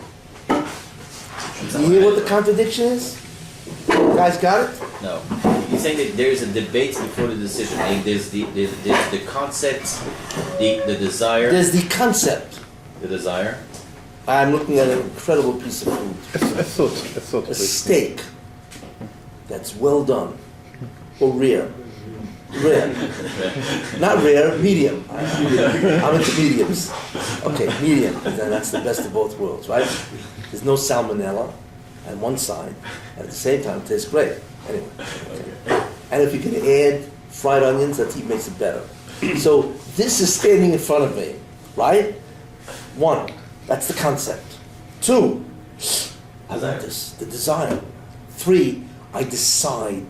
You hear what the contradiction is? You guys got it? No. He's saying that there is a debate before the decision. There's the concept, the desire. There's the concept. The desire. I'm looking at an incredible piece of food. I thought. A steak that's well done, or rare. Rare. Not rare, medium. I'm into mediums. Okay, medium. And then that's the best of both worlds, right? There's no salmonella on one side, and at the same time it tastes great. Anyway. Okay. And if you can add fried onions, that even makes it better. So this is standing in front of me, right? One, that's the concept. Two, I want this, the desire. Three, I decide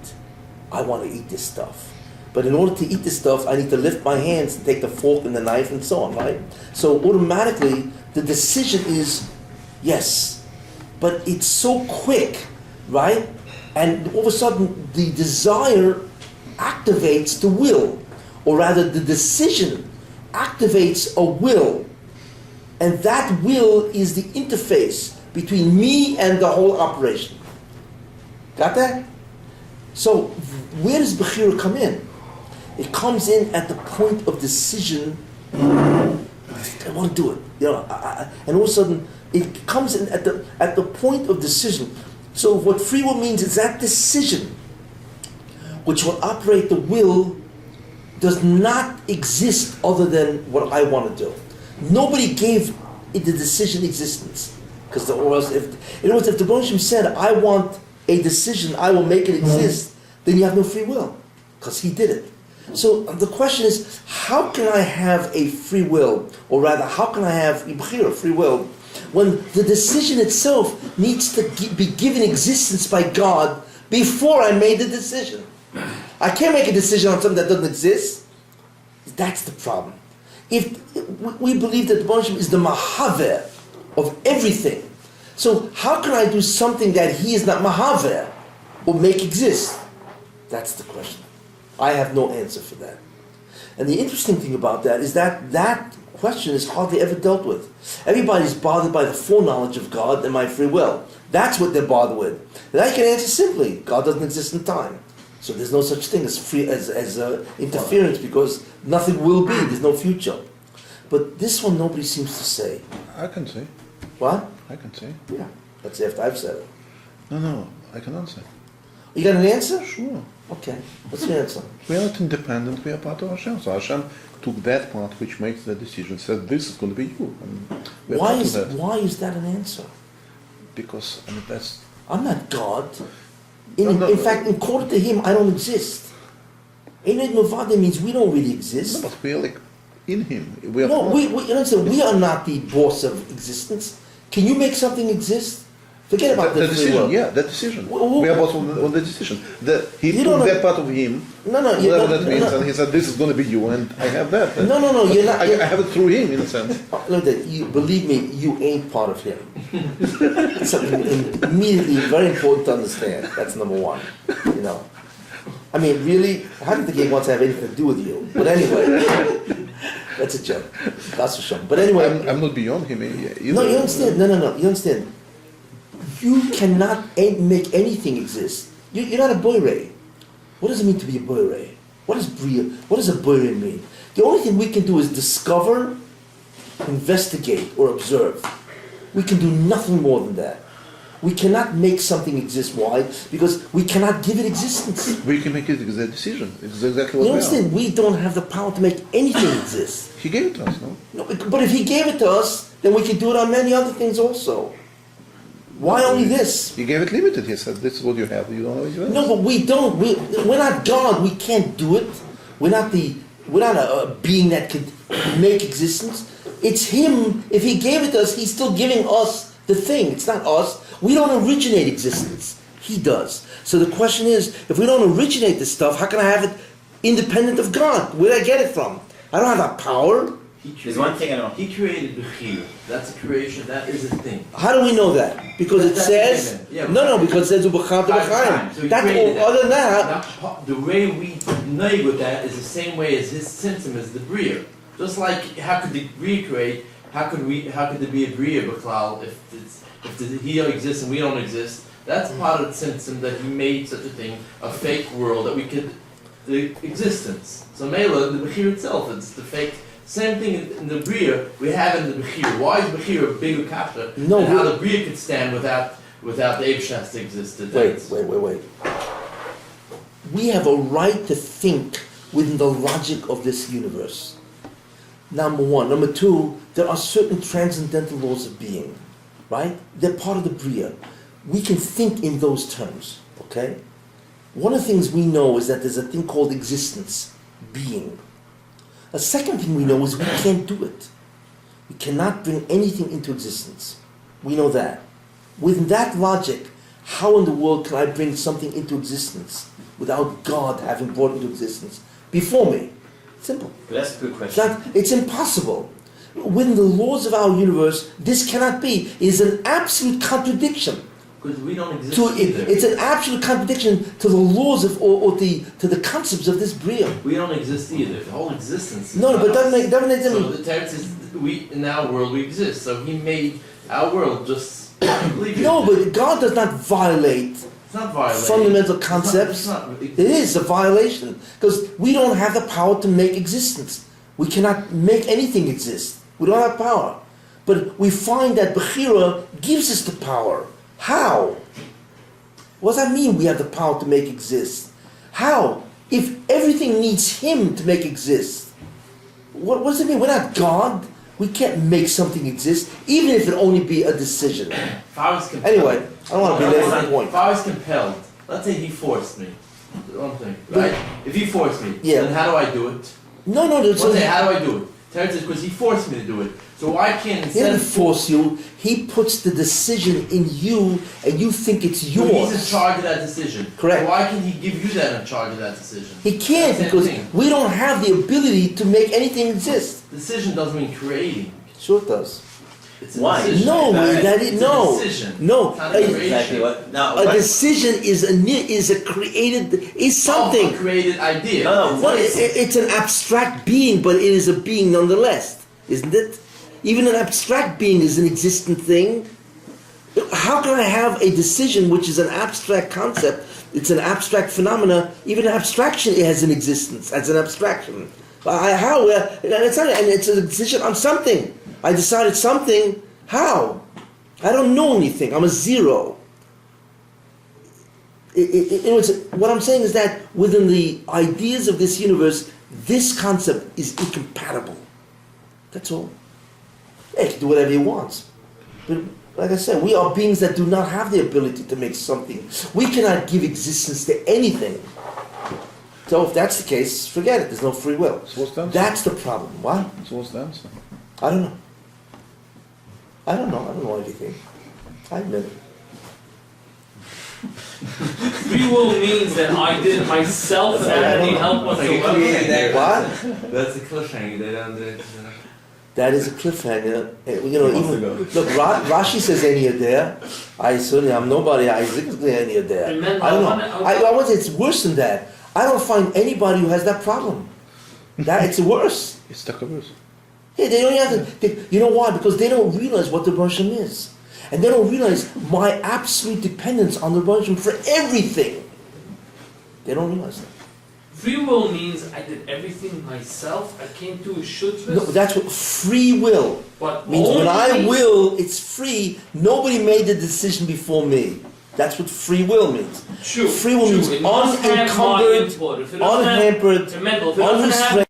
I want to eat this stuff. But in order to eat this stuff, I need to lift my hands and take the fork and the knife and so on, right? So automatically, the decision is yes. But it's so quick, right? And all of a sudden, the desire activates the will. Or rather, the decision activates a will. And that will is the interface between me and the whole operation. Got that? So, where does Bechira come in? It comes in at the point of decision. I want to do it, and all of a sudden it comes in at the point of decision. So what free will means is that decision, which will operate the will, does not exist other than what I want to do. Nobody gave it the decision existence. Because if the Rebbe Hashem said, I want a decision, I will make it exist, then you have no free will. Because he did it. So the question is, how can I have a free will, or rather, how can I have free will, when the decision itself needs to be given existence by God before I made the decision? I can't make a decision on something that doesn't exist. That's the problem. If we believe that the Rebbe Hashem is the mahaveh of everything, so how can I do something that he is not mahaveh or make exist? That's the question. I have no answer for that. And the interesting thing about that is that that question is hardly ever dealt with. Everybody's bothered by the foreknowledge of God and my free will. That's what they're bothered with. And I can answer simply, God doesn't exist in time. So there's no such thing as interference, because nothing will be, there's no future. But this one nobody seems to say. I can say. What? I can say. Yeah, that's after I've said it. No, I can answer. You got an answer? Sure. Okay, what's the answer? We are not independent, we are part of Hashem. So Hashem took that part which makes the decision, said this is going to be you. And we are Why part is of that. that an answer? Because, that's... I'm not God. No. In fact, according to him, I don't exist. Eined Mavade means we don't really No, exist. but we are like in him. We are No, part. you understand, we are not the boss of existence. Can you make something exist? Forget about the the free decision, will. yeah, the decision. Wh- We are both on the decision. He You took don't that know- part of him, No, whatever that means, and he said, this is going to be you, and I have that. No, But you're not. I have it through him, in a sense. Look, believe me, you ain't part of him. It's something immediately very important to understand. That's number one. You know, I mean, really, how do you think he wants to have anything to do with you? But anyway, that's a joke. That's for sure. But anyway, I'm not beyond him either. no, you understand. No. You understand. You cannot make anything exist. You're not a boire. What does it mean to be a boire? What does bria? What does a boire mean? The only thing we can do is discover, investigate, or observe. We can do nothing more than that. We cannot make something exist. Why? Because we cannot give it existence. We can make it a decision. It's exactly what You we understand? are. We don't have the power to make anything exist. He gave it to us, no? No, but if he gave it to us, then we can do it on many other things also. Why only this? He gave it limited. He said, this is what you have. You don't know what you have. No, but we don't. We're not God. We can't do it. We're not a being that could make existence. It's him. If he gave it to us, he's still giving us the thing. It's not us. We don't originate existence. He does. So the question is, if we don't originate this stuff, how can I have it independent of God? Where did I get it from? I don't have that power. There's one thing I don't. He created the Bechir. That's a creation. That is a thing. How do we know that? Because it That's says given. Yeah, no, because it says ubachar By b'chaim. time. So he That's created all. Other than that, Now, the way we know with that is the same way as his symptom is the Bria. Just like how could the Bria create? How could there be a Bria B'klal if he exists and we don't exist? That's part of the symptom that he made such a thing, a fake world that we could the existence. So Mela, the Bechir itself, it's the fake. Same thing in the Bria we have in the Bechir. Why is Bechir a bigger kapta No, and how we- the Bria could stand without the Eibshast existed? wait. We have a right to think within the logic of this universe. Number one. Number two, there are certain transcendental laws of being, right? They're part of the Bria. We can think in those terms, okay? One of the things we know is that there's a thing called existence, being. A second thing we know is we can't do it. We cannot bring anything into existence. We know that. With that logic, how in the world can I bring something into existence without God having brought it into existence before me? Simple. But that's a good question. It's impossible. Within the laws of our universe, this cannot be. It is an absolute contradiction. Because we don't exist To, either. it's an absolute contradiction to the laws of to the concepts of this Bria. We don't exist either. The whole existence is No, not but doesn't us. make doesn't make So them. the text is in our world we exist. So he made our world just completely. No, but God does not violate it's not violating. fundamental concepts. It's not, It is a violation because we don't have the power to make existence. We cannot make anything exist. We don't have power. But we find that Bechira gives us the power. How? What does that mean we have the power to make exist? How? If everything needs him to make exist. What does it mean? We're not God. We can't make something exist, even if it only be a decision. If I was compelled, Anyway, I don't want to belabor the point. If I was compelled, let's say he forced me, right? If he forced me, Yeah. then how do I do it? No, Let's say, how do I do it? Terrence says, because he forced me to do it. So why can't he instead didn't of force you. He puts the decision in you, and you think it's So yours. he's in charge of that decision. Correct. So why can't he give you that in charge of that decision? He can't That's the because thing. we don't have the ability to make anything exist. Decision doesn't mean creating. Sure it does. It's a Why? decision. No, that is It's no, a decision. no. It's not a creation. Exactly what? Now, A what? decision is a created is Oh, something. a created idea. No, Well, what is it's an abstract being, but it is a being nonetheless, isn't it? Even an abstract being is an existent thing. How can I have a decision which is an abstract concept? It's an abstract phenomena. Even abstraction it has an existence as an abstraction. How? It's not, and it's a decision on something. I decided something. How? I don't know anything. I'm a zero. What I'm saying is that within the ideas of this universe, this concept is incompatible. That's all. Yeah, he can do whatever he wants. But like I said, we are beings that do not have the ability to make something. We cannot give existence to anything. So if that's the case, forget it. There's no free will. So what's the answer? That's the problem. What? So what's the answer? I don't know. I don't know anything. I admit it. Free will means that I did it myself and I didn't need help whatsoever. What? That's a cliffhanger. They don't do it. That is a cliffhanger. Even, look, Rashi says any there. I certainly am nobody. I think any there. And Mendel, I don't know. I want to say it's worse than that. I don't find anybody who has that problem. That it's worse. It's takavus. Yeah, they don't have to. You know why? Because they don't realize what the Russian is, and they don't realize my absolute dependence on the Russian for everything. They don't realize that. Free will means I did everything myself. I came to a shutvis. No, that's what free will but means. When I only- will, it's free. Nobody made the decision before me. That's what free will means. True, Free will true. means It must have my unencumbered, input. If it doesn't have, unhampered, Mendel, if it doesn't have unrestrained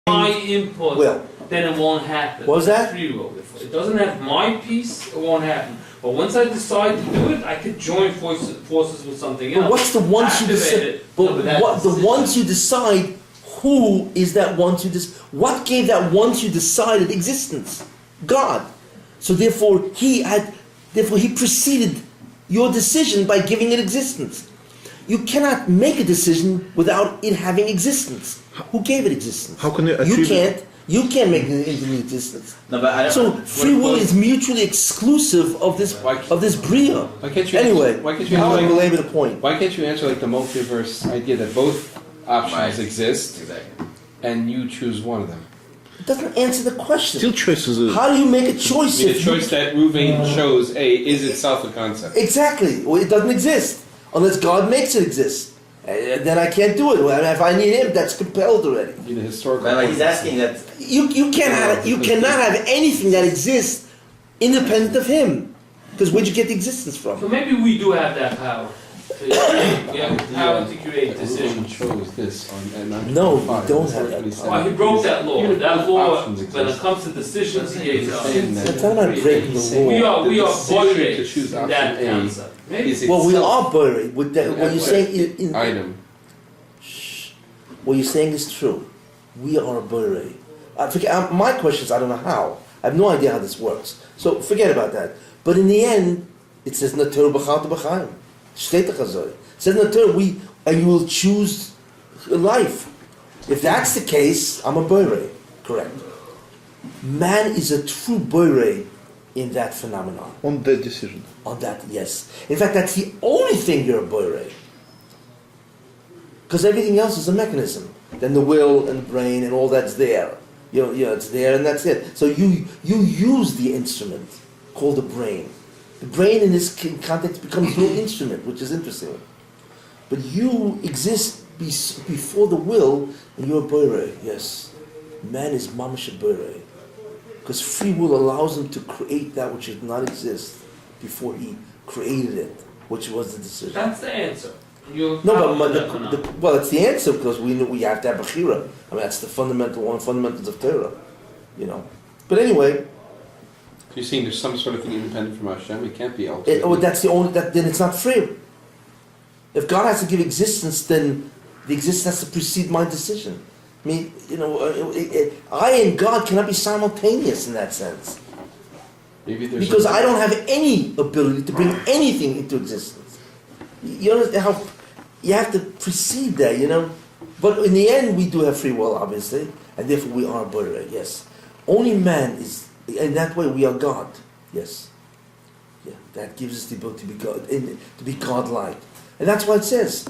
my input, will. then it won't happen. What was that? Free will. If it doesn't have my piece, it won't happen. But once I decide to do it, I could join forces with something else. But what's the once you Activate decide? it. But No, that's what the decision. once you decide? Who is that once you decide? What gave that once you decided existence? God. So therefore he preceded your decision by giving it existence. You cannot make a decision without it having existence. Who gave it existence? How can you You attribute? You can't make it into existence. No, but I don't. So free will is mutually exclusive of this bria. Why can't you? Anyway, why can't you? I want to Answer, belabor the point. why can't you answer like the multiverse idea that both options Right. exist Exactly. and you choose one of them? It doesn't answer the question. Still choices. How do you make a choice? I mean, the if you- choice that Ruvain chose is itself a concept. Exactly. Well, it doesn't exist unless God makes it exist. Then I can't do it. Well, if I need Him, that's compelled already. In the historical. But like he's context. asking that. You cannot have anything that exists independent of Him. Because where'd you get the existence So from? maybe we do have that power. We have the power to create Ruvain decisions. chose this and not No, we five. don't That's have what that he power. said. Well, he broke that law. That law, Options when it exist. comes to decisions, he is Saying that- That's not about breaking the We law. are The decision buried to choose in option that A concept. Maybe. is Well, we itself are buried. With that, what you're saying in item. what you're saying is true. We are buried. My question is, I don't know how. I have no idea how this works. So forget about that. But in the end, it says Natur b'chata b'chaim. Shteta chazoi. It says Natur, and you will choose life. If that's the case, I'm a buried. Correct. Man is a true buried in that phenomenon. On that decision. On that, yes. In fact, that's the only thing you're a buried. Because everything else is a mechanism. Then the will and the brain and all that's there. It's there and that's it. So you use the instrument called the brain. The brain in this context becomes your instrument, which is interesting. But you exist before the will, and you're a boire. Yes, man is mamash a boire, because free will allows him to create that which did not exist before he created it, which was the decision. That's the answer. You No, but well, it's the answer because we have to have bechira. I mean, that's the fundamentals of Torah. But anyway, You're saying there's some sort of thing independent from Hashem. It can't be ultimate. that's the only. Then it's not free. If God has to give existence, then the existence has to precede my decision. I mean, I and God cannot be simultaneous in that sense. Maybe there's Because I don't have any ability to bring anything into existence. You understand how you have to precede that, But in the end, we do have free will, obviously, and therefore we are Borei, yes. Only man is, in that way, we are God, yes. Yeah, that gives us the ability to be God, to be God-like, and that's why it says.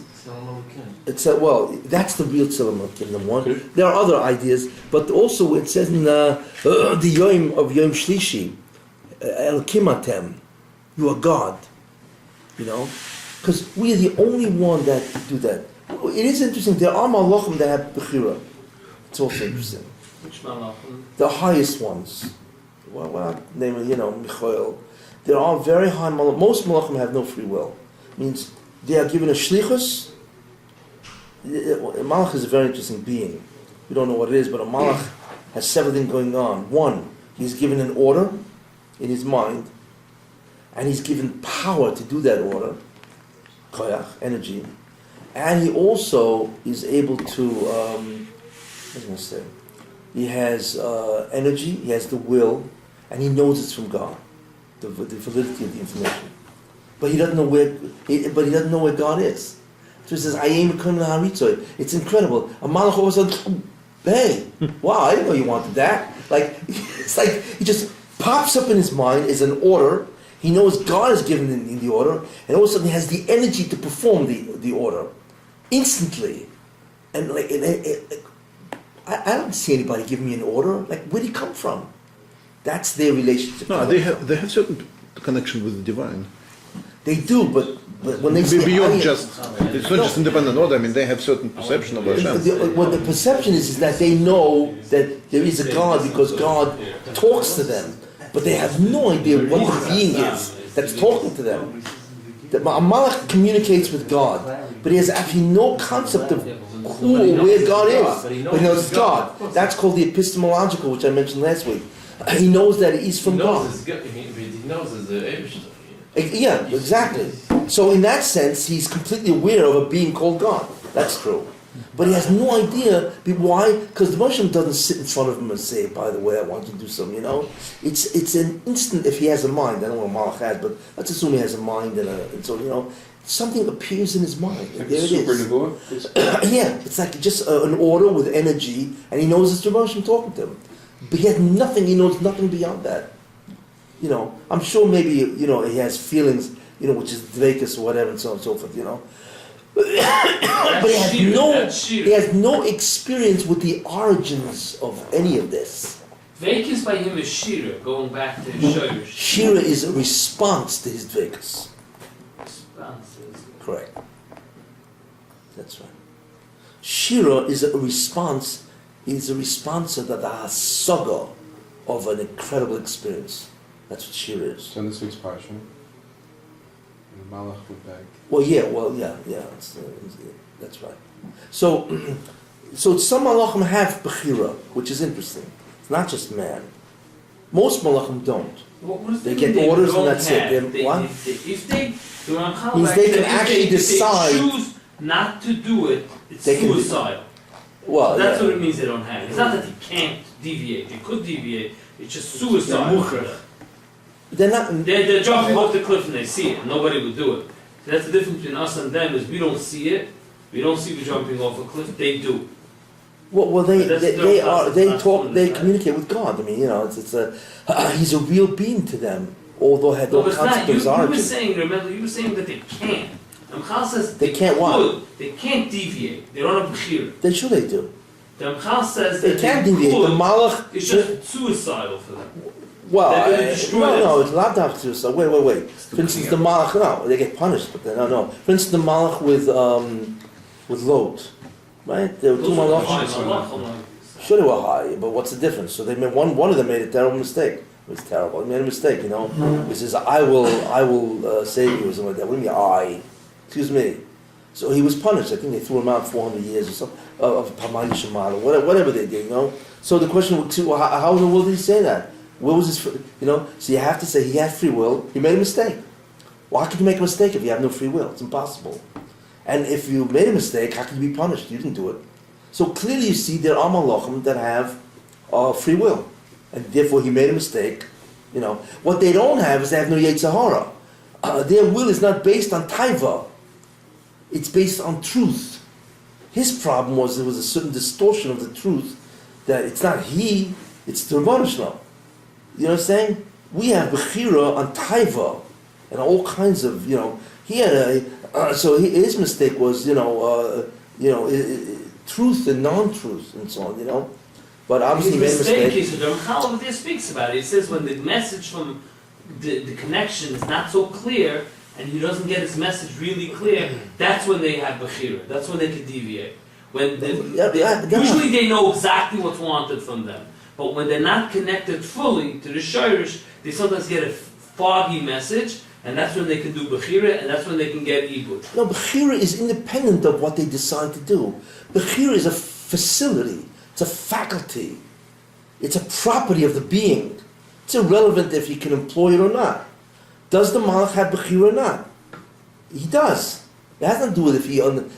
It's that's the real Tzilam Kingdom one. There are other ideas, but also it says in the Yom of Yom Shlishi, El Kimatem, you are God, because we are the only one that do that. It is interesting. There are malachim that have bechira. It's also interesting. Which malachim? The highest ones. Well, name Michael. There are very high malachim. Most malachim have no free will. Means they are given a shlichus. A malach is a very interesting being. We don't know what it is, but a malach has several things going on. One, he's given an order in his mind, and he's given power to do that order, koyach, energy, and he also is able to, what was I going to say? He has energy, he has the will, and he knows it's from God, the validity of the information. But he doesn't know where God is. So he says, I am a It's incredible. A malach all of a sudden, hey, wow, I didn't know you wanted that. It's like he just pops up in his mind as an order. He knows God is given in the order, and all of a sudden he has the energy to perform the order instantly. And I don't see anybody giving me an order. Where'd he come from? That's their relationship. No, they have certain connection with the divine. They do, but when they say beyond it's not just independent order. I mean, they have certain perception of Hashem. What the perception is that they know that there is a God because God talks to them, but they have no idea what the being is that's talking to them. The malach communicates with God, but he has actually no concept of who or where God is. But he knows it's God. That's called the epistemological, which I mentioned last week. He knows that he's from God. He knows it's the Eibishter. Yeah, exactly. So in that sense, he's completely aware of a being called God. That's true. But he has no idea why, because the Moshe doesn't sit in front of him and say, by the way, I want you to do something, It's an instant if he has a mind. I don't know what Malach has, but let's assume he has a mind and so, something appears in his mind. And there it is. Yeah, it's like just an order with energy, and he knows it's the Moshe talking to him. But he has nothing, he knows nothing beyond that. I'm sure maybe, he has feelings, which is dvekas or whatever and so on and so forth, But he has no experience with the origins of any of this. Dvekas by him is Shira, going back to his Shoyrish. Shira is a response to his dvekas. Correct. That's right. Shira is a response of the hasaga of an incredible experience. That's what Shira is. So in this week's parsha, the malach went back. Yeah. That's right. So some malachim have bechira, which is interesting. It's not just man. Most malachim don't. They get orders and that's it. If they can actually decide. If they choose not to do it, it's suicide. Well, that's what it means they don't have. It's not that they can't deviate. They could deviate. It's just suicide. They're jumping off the cliff and they see it. Nobody would do it. So that's the difference between us and them is we don't see it. We don't see you jumping off a cliff. They do. Well, they communicate with God. I mean, he's a real being to them, although had no concept of his origin. Remember, you were saying that they can't. Amchal says they can't what? They can't deviate. They don't have bechira. They do. The Amchal says they can't deviate. The malach is just suicidal for them. Well, no, it's not that suicide. Wait. For instance, the malach, no, they get punished, but no. For instance, the malach with Lot, right? There were two malachim. Sure, they were high, but what's the difference? So they made one of them made a terrible mistake. It was terrible. He made a mistake, He says, "I will save you," or something like that. What do you mean, I? Excuse me. So he was punished. I think they threw him out 400 years or something, of Pamali Shemal, or whatever they did, So the question was, how in the world did he say that? Where was his, So you have to say he had free will, he made a mistake. Well, how can you make a mistake if you have no free will? It's impossible. And if you made a mistake, how can you be punished? You didn't do it. So clearly you see there are malachim that have free will. And therefore he made a mistake. What they don't have is they have no Yetzer Hara. Their will is not based on taiva. It's based on truth. His problem was there was a certain distortion of the truth that it's not he, it's the Rebbeinu Shalom. You know what I'm saying? We have bechira on taiva and all kinds of, he had his mistake was, truth and non-truth and so on, But obviously he made a mistake. The Ramchal there speaks about it. He says when the message from the connection is not so clear, and he doesn't get his message really clear, that's when they have bechira. That's when they can deviate. Usually they know exactly what's wanted from them. But when they're not connected fully to the shirish, they sometimes get a foggy message, and that's when they can do bechira, and that's when they can get ibud. No, bechira is independent of what they decide to do. Bechira is a facility. It's a faculty. It's a property of the being. It's irrelevant if you can employ it or not. Does the malach have bechira or not? He does. It has nothing to do with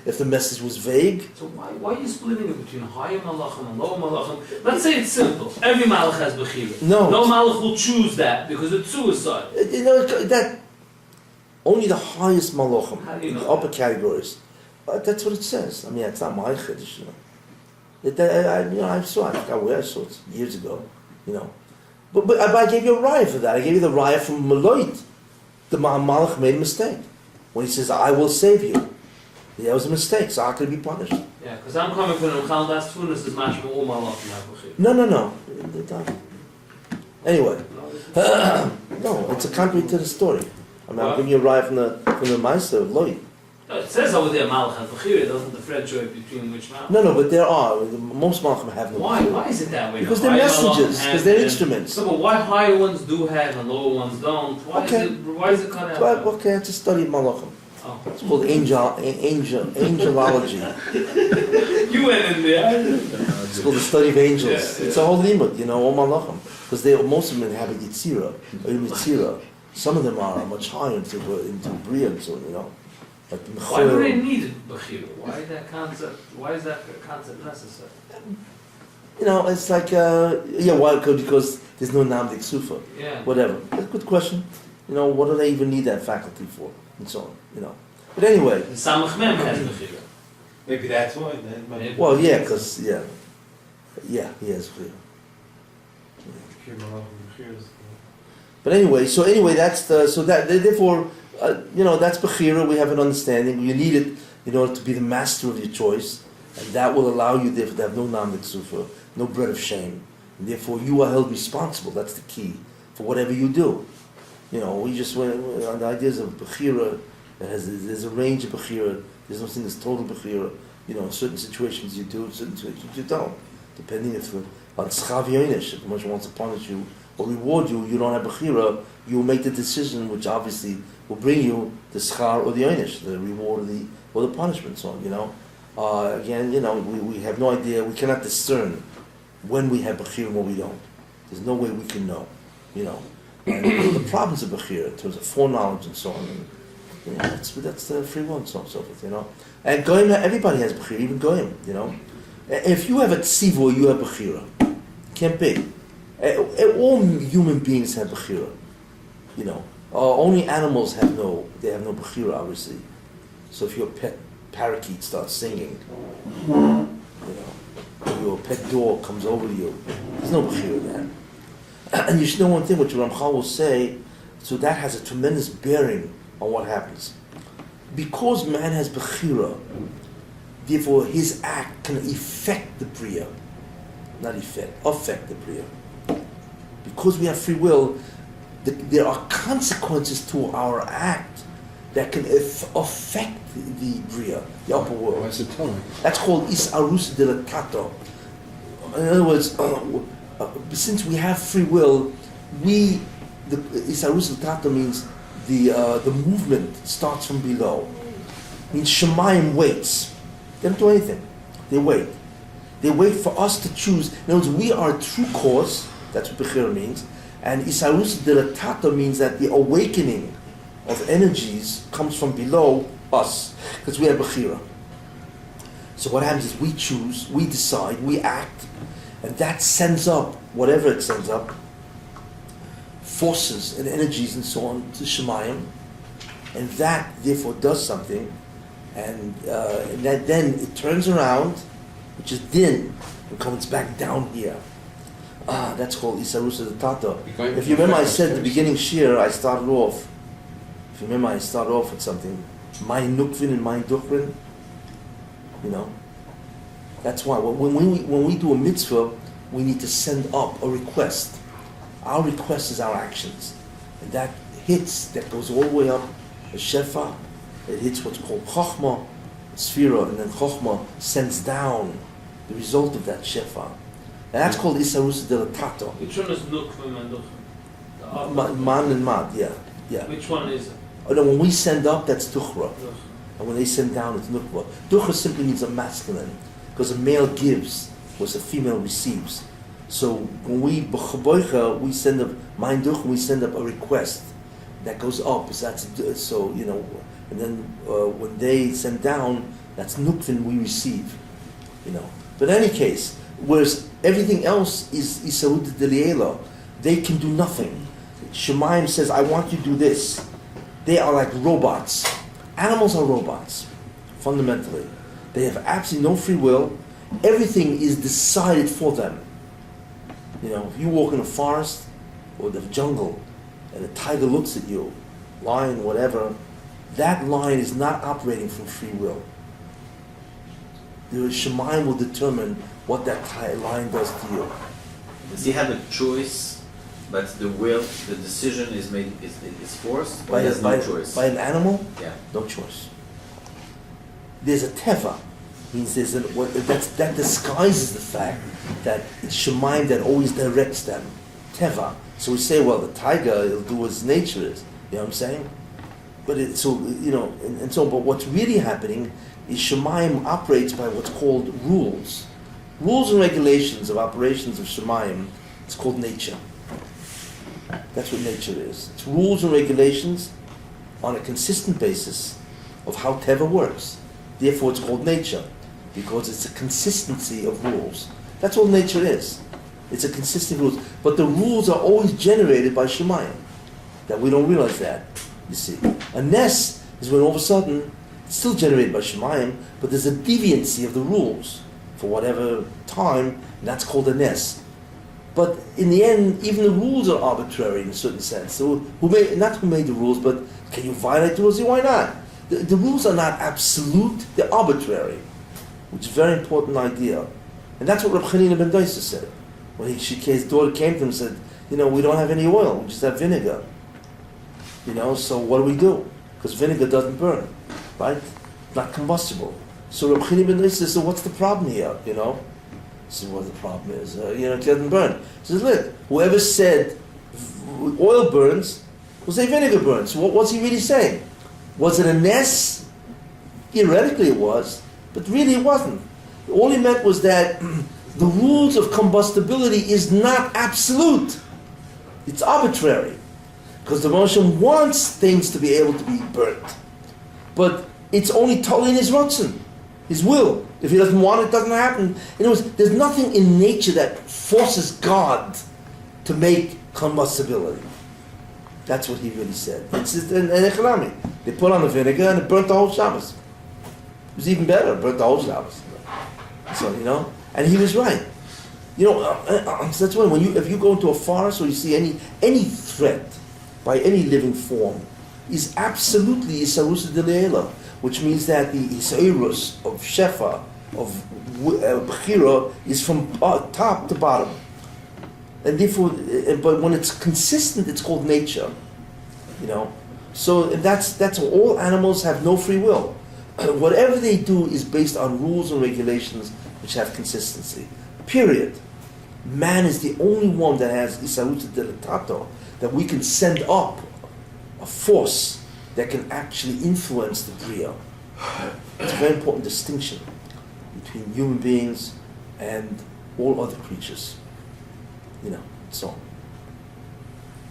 if the message was vague. So why are you splitting it between higher malachim and lower malachim? Let's say it's simple. Every malach has bechira. No malach will choose that because it's suicide. That only the highest malachim, You know the upper categories. That's what it says. I mean, it's not my chiddush, I saw it. I forgot where I saw it years ago, But I gave you a raya for that. I gave you the raya from Meloit. The Malach made a mistake when he says, "I will save you." That was a mistake, so how could he be punished? Yeah, because I'm coming from the Ramchal das Tunis is mashma all malachim have bechira. No. Anyway, no, it's a contrary to the story. I mean, I'm giving you a raya from the Meister of Loit. It says over there malach has bechira. It doesn't differentiate between which malach. No, but there are. Most malachim have no. Why is it that way? Because they're messengers. Because they're instruments. So, but why higher ones do have and lower ones don't? Why is it cut out? Okay, it's a study of malachim. Oh. It's called angelology. You went in there. It's called the study of angels. Yeah. It's a whole limud, all malachim. Because most of them inhabit Yitzira, or Yitzira. Some of them are much higher into Bria and so, Like why do they need bechira? Why is that concept necessary? It's like why? Because there's no namdik sufa. Yeah. Whatever. That's a good question. What do they even need that faculty for? And so on. But anyway. The Samach Mem has bechira. Maybe that's why. Well, yeah, because he has bechira. But anyway, that's therefore. That's bechira. We have an understanding. You need it in order to be the master of your choice, and that will allow you therefore to have no namdik sufa, no bread of shame, and therefore you are held responsible. That's the key for whatever you do. We just went on the ideas of bechira. There's a range of bechira. There's no thing that's total bechira. In certain situations you do, in certain situations you don't. Depending on schav yoinish, if much wants to punish you or reward you, you don't have bechira. You will make the decision, which obviously will bring you the schar or the yoinish, the reward or the punishment. So again, we have no idea. We cannot discern when we have bechira and when we don't. There's no way we can know. And the problems of bechira in terms of foreknowledge and so on. And, that's the free will and so on and so forth. And goyim, everybody has bechira, even goyim. If you have a tzivu, you have bechira. Can't be. All human beings have bechira. Only animals have no bechira, obviously. So if your pet parakeet starts singing, or your pet dog comes over to you, there's no bechira there. And you should know one thing, which Ramchal will say, so that has a tremendous bearing on what happens. Because man has bechira, therefore his act can affect the bria. Not affect the bria. Because we have free will, there are consequences to our act that can affect the bria, the upper world. Why is it telling? That's called isarus delatato. In other words, since we have free will, the isarus delatato means the movement starts from below. means Shemayim waits. They don't do anything. They wait. They wait for us to choose. In other words, we are a true cause. That's what Bechira means. And Isarus Dilatata means that the awakening of energies comes from below us, because we have Bechira. So what happens is we choose, we decide, we act, and that sends up, whatever it sends up, forces and energies and so on to Shemayim, and that therefore does something, and that then it turns around, which is din, and comes back down here. That's called Isarusa Tata. If you remember, I said at the beginning shir, I started off. If you remember, I started off with something, mein nukvin and mein duchrin. You know, that's why when we do a mitzvah, we need to send up a request. Our request is our actions, and that goes all the way up a shefa. It hits what's called chokhmah, sphira, and then chokhmah sends down the result of that shefa. And that's called Isarus Delatato. Which one is Nukvim and Duchim? Man and Mad, yeah. Which one is it? Oh, no, when we send up, that's Duchra. And when they send down, it's Nukva. Duchra simply means a masculine, because a male gives, whereas a female receives. So when we send up Mein Duch, we send up a request that goes up. So you know, and then when they send down, that's Nukvin we receive. You know. But in any case, whereas everything else is Isaud Deliela, they can do nothing. Shemayim says, I want you to do this. They are like robots. Animals are robots, fundamentally. They have absolutely no free will. Everything is decided for them. You know, if you walk in a forest or the jungle and a tiger looks at you, lion, whatever, that lion is not operating from free will. The Shemayim will determine what that lion does to you. Does he have a choice, but the will, the decision is made, is forced, or he has no choice? By an animal? Yeah. No choice. There's a teva, means that disguises the fact that it's Shemayim that always directs them. Teva. So we say, well, the tiger, it'll do as nature is. You know what I'm saying? But but what's really happening is Shemayim operates by what's called rules. Rules and regulations of operations of Shemayim, it's called nature. That's what nature is. It's rules and regulations on a consistent basis of how Teva works. Therefore it's called nature, because it's a consistency of rules. That's all nature is. It's a consistent rules. But the rules are always generated by Shemayim. That we don't realize that, you see. A ness is when all of a sudden, it's still generated by Shemayim, but there's a deviancy of the rules for whatever time, and that's called a ness. But in the end, even the rules are arbitrary in a certain sense. So who made the rules, but can you violate the rules? Why not? The rules are not absolute, they're arbitrary, which is a very important idea. And that's what Rabbi Chanina ben Doisa said. When his daughter came to him and said, we don't have any oil, we just have vinegar. So what do? Because vinegar doesn't burn, right? Not combustible. So Rabbi Chanina ben Doisa says, so what's the problem here, So what the problem is, it doesn't burn. He says, look, whoever said oil burns, will say vinegar burns. So what's he really saying? Was it a ness? Theoretically it was, but really it wasn't. All he meant was that the rules of combustibility is not absolute. It's arbitrary. Because the Moshe wants things to be able to be burnt. But it's only totally in his ratzon, his will. If he doesn't want it, it doesn't happen. In other words, there's nothing in nature that forces God to make combustibility. That's what he really said. It's an economy. They put on the vinegar and it burnt the whole Shabbos. It was even better, it burnt the whole Shabbos. So, and he was right. That's why if you go into a forest or you see any threat by any living form, is absolutely Isarusa Deleela, which means that the Isairus of Shefa, of Bechira, is from top to bottom. And therefore, but when it's consistent, it's called nature. So that's all animals have no free will. Whatever they do is based on rules and regulations which have consistency. Period. Man is the only one that has Isaruta Delatato, that we can send up a force that can actually influence the Bria. It's a very important distinction between human beings and all other creatures. So.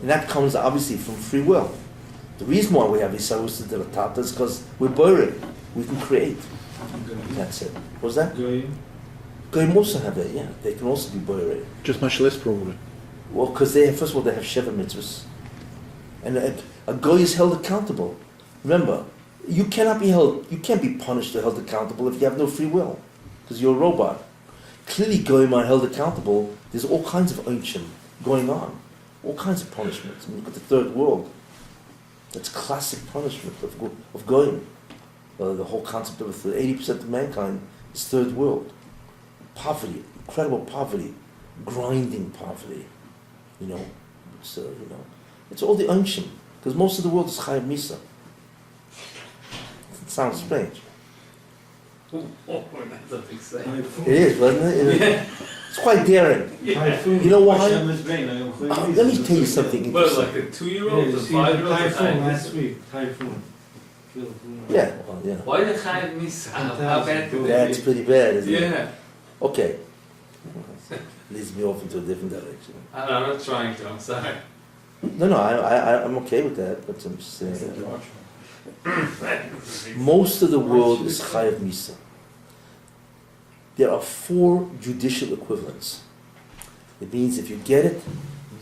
And that comes obviously from free will. The reason why we have Isarus Devatata is because we're buried. We can create. That's it. What's that? Goyim also have that, yeah. They can also be buried. Just much less probably. Well, because first of all, they have Sheva mitzvahs. And a goy is held accountable. Remember, you can't be punished or held accountable if you have no free will, because you're a robot. Clearly, goyim are held accountable. There's all kinds of onshim going on, all kinds of punishments. I mean, look at the third world. That's classic punishment of goyim. The whole concept of 80% of mankind is third world. Poverty, incredible poverty, grinding poverty. It's all the onshim, because most of the world is chayav misa. It sounds strange. That's a big say. It is, wasn't it? Yeah. It's quite daring. Yeah. You know why? Let me tell you something But interesting. like a 2-year-old, a 5-year-old, Typhoon last week. Typhoon. Yeah, well, yeah. Why the chayav misa? How bad could That's it pretty bad, isn't be? it? Yeah. Okay. Leads me off into a different direction. I'm not trying to, I'm sorry. No, I'm okay with that, but I'm just saying. Most of the world is chayav misa. There are 4 judicial equivalents. It means if you get it,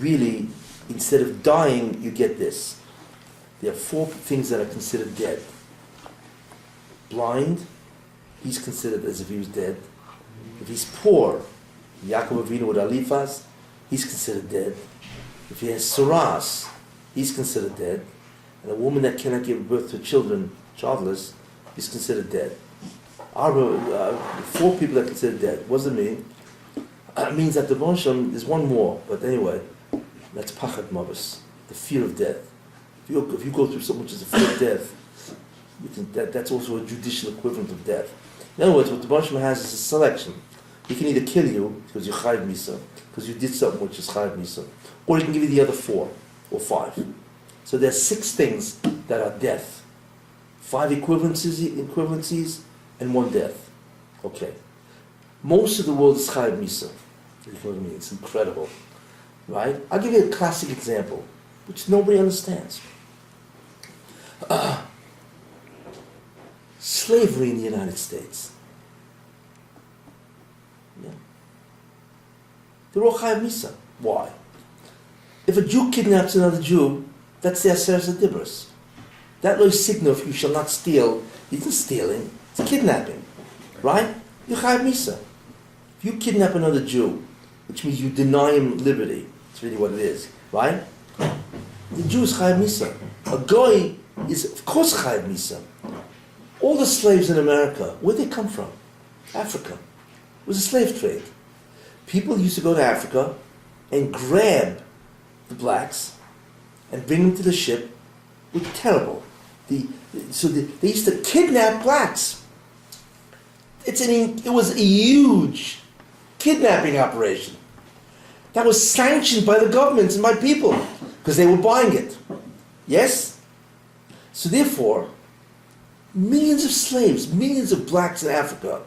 really, instead of dying, you get this. There are 4 things that are considered dead. Blind, he's considered as if he was dead. If he's poor, Yaakov Avinu with Alifas, he's considered dead. If he has saras, he's considered dead. And a woman that cannot give birth to children, childless, is considered dead. 4 people are considered dead. What does it mean? It means that the Bonsham is one more, but anyway, that's pachad mavus, the fear of death. If you go through something which is a fear of death, you think that's also a judicial equivalent of death. In other words, what the Bonsham has is a selection. He can either kill you because you're chayav misa, because you did something which is chayav misa, or he can give you the other 4 or 5. So there's 6 things that are death. 5 equivalencies and 1 death. Okay. Most of the world is chayav misa. You know what I mean? It's incredible. Right? I'll give you a classic example, which nobody understands. Slavery in the United States. Yeah. They're all chayav misa. Why? If a Jew kidnaps another Jew, that's the Aseret Dibros. That lo signal, if you shall not steal, isn't stealing, it's kidnapping. Right? You're chayav misa. If you kidnap another Jew, which means you deny him liberty, that's really what it is, right? The Jew is chayav misa. A goy is, of course, chayav misa. All the slaves in America, where'd they come from? Africa. It was a slave trade. People used to go to Africa and grab the blacks and bring them to the ship. It was terrible. They used to kidnap blacks. It was a huge kidnapping operation that was sanctioned by the governments and by people because they were buying it. Yes? So therefore, millions of slaves, millions of blacks in Africa,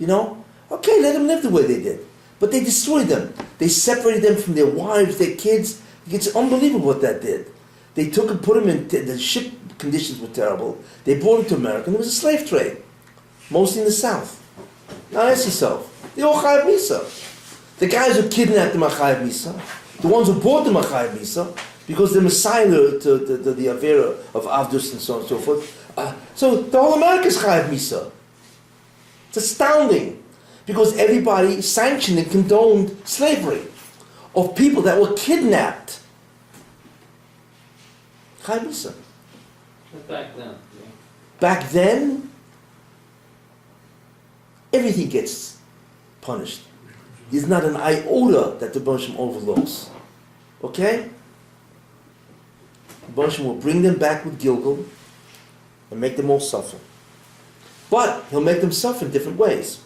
okay, let them live the way they did. But they destroyed them. They separated them from their wives, their kids. It's unbelievable what that did. They took and put them in, the ship conditions were terrible. They brought them to America, and there was a slave trade, mostly in the South. Now ask yourself, they're all chayav misa. The guys who kidnapped them are chayav misa. The ones who bought them are chayav misa, because they're messiah to the avera of Avdus and so on and so forth. So the whole America is chayav misa. It's astounding, because everybody sanctioned and condoned slavery of people that were kidnapped. Chayav misa. Back then. Yeah. Back then, everything gets punished. There's not an iota that the Bonsham overlooks. Okay? The Bonsham will bring them back with Gilgal and make them all suffer. But he'll make them suffer in different ways.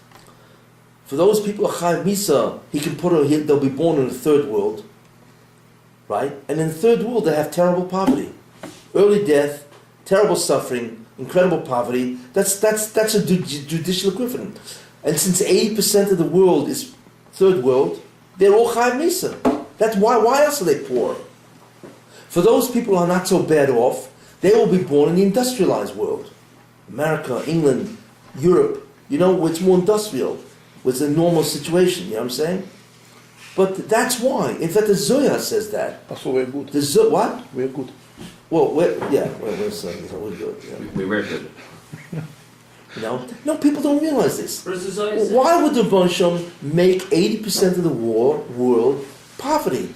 For those people of chayav misa, he can put them, they'll be born in the third world, right? And in the third world, they have terrible poverty, early death, terrible suffering, incredible poverty. That's a judicial equivalent. And since 80% of the world is third world, they're all Chayav Misa. That's why else are they poor? For those people who are not so bad off, they will be born in the industrialized world. America, England, Europe, where it's more industrial, where it's a normal situation, you know what I'm saying? But that's why. In fact, the Zohar says that. So we're good. What? We're good. Well, we're good. Yeah. We were good. No, people don't realize this. What does the Zohar say? Why would the Bonsham make 80% of the world poverty?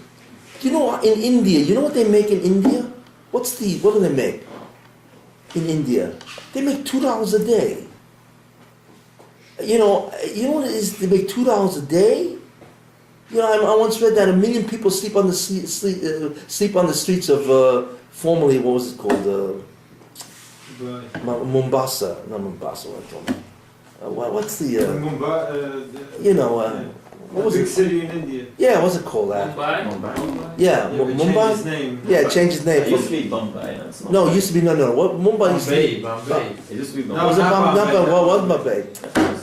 In India, you know what they make in India? What do they make in India? They make $2 a day. You know what it is? They make $2 a day. I once read that 1 million people sleep on the streets of formerly, what was it called? Mombasa, not Mombasa. What I'm talking about. What's the? What was big it? city in India. Yeah, what's it called? Mumbai? Yeah, Yeah, but Mumbai. changed its name. Yeah, it changed its name. It used to be Bombay. That's not No, it used to be no. What Mumbai used to be? Bombay. It used to be No, Bombay. Was it not Bombay? Bombay. What was Bombay?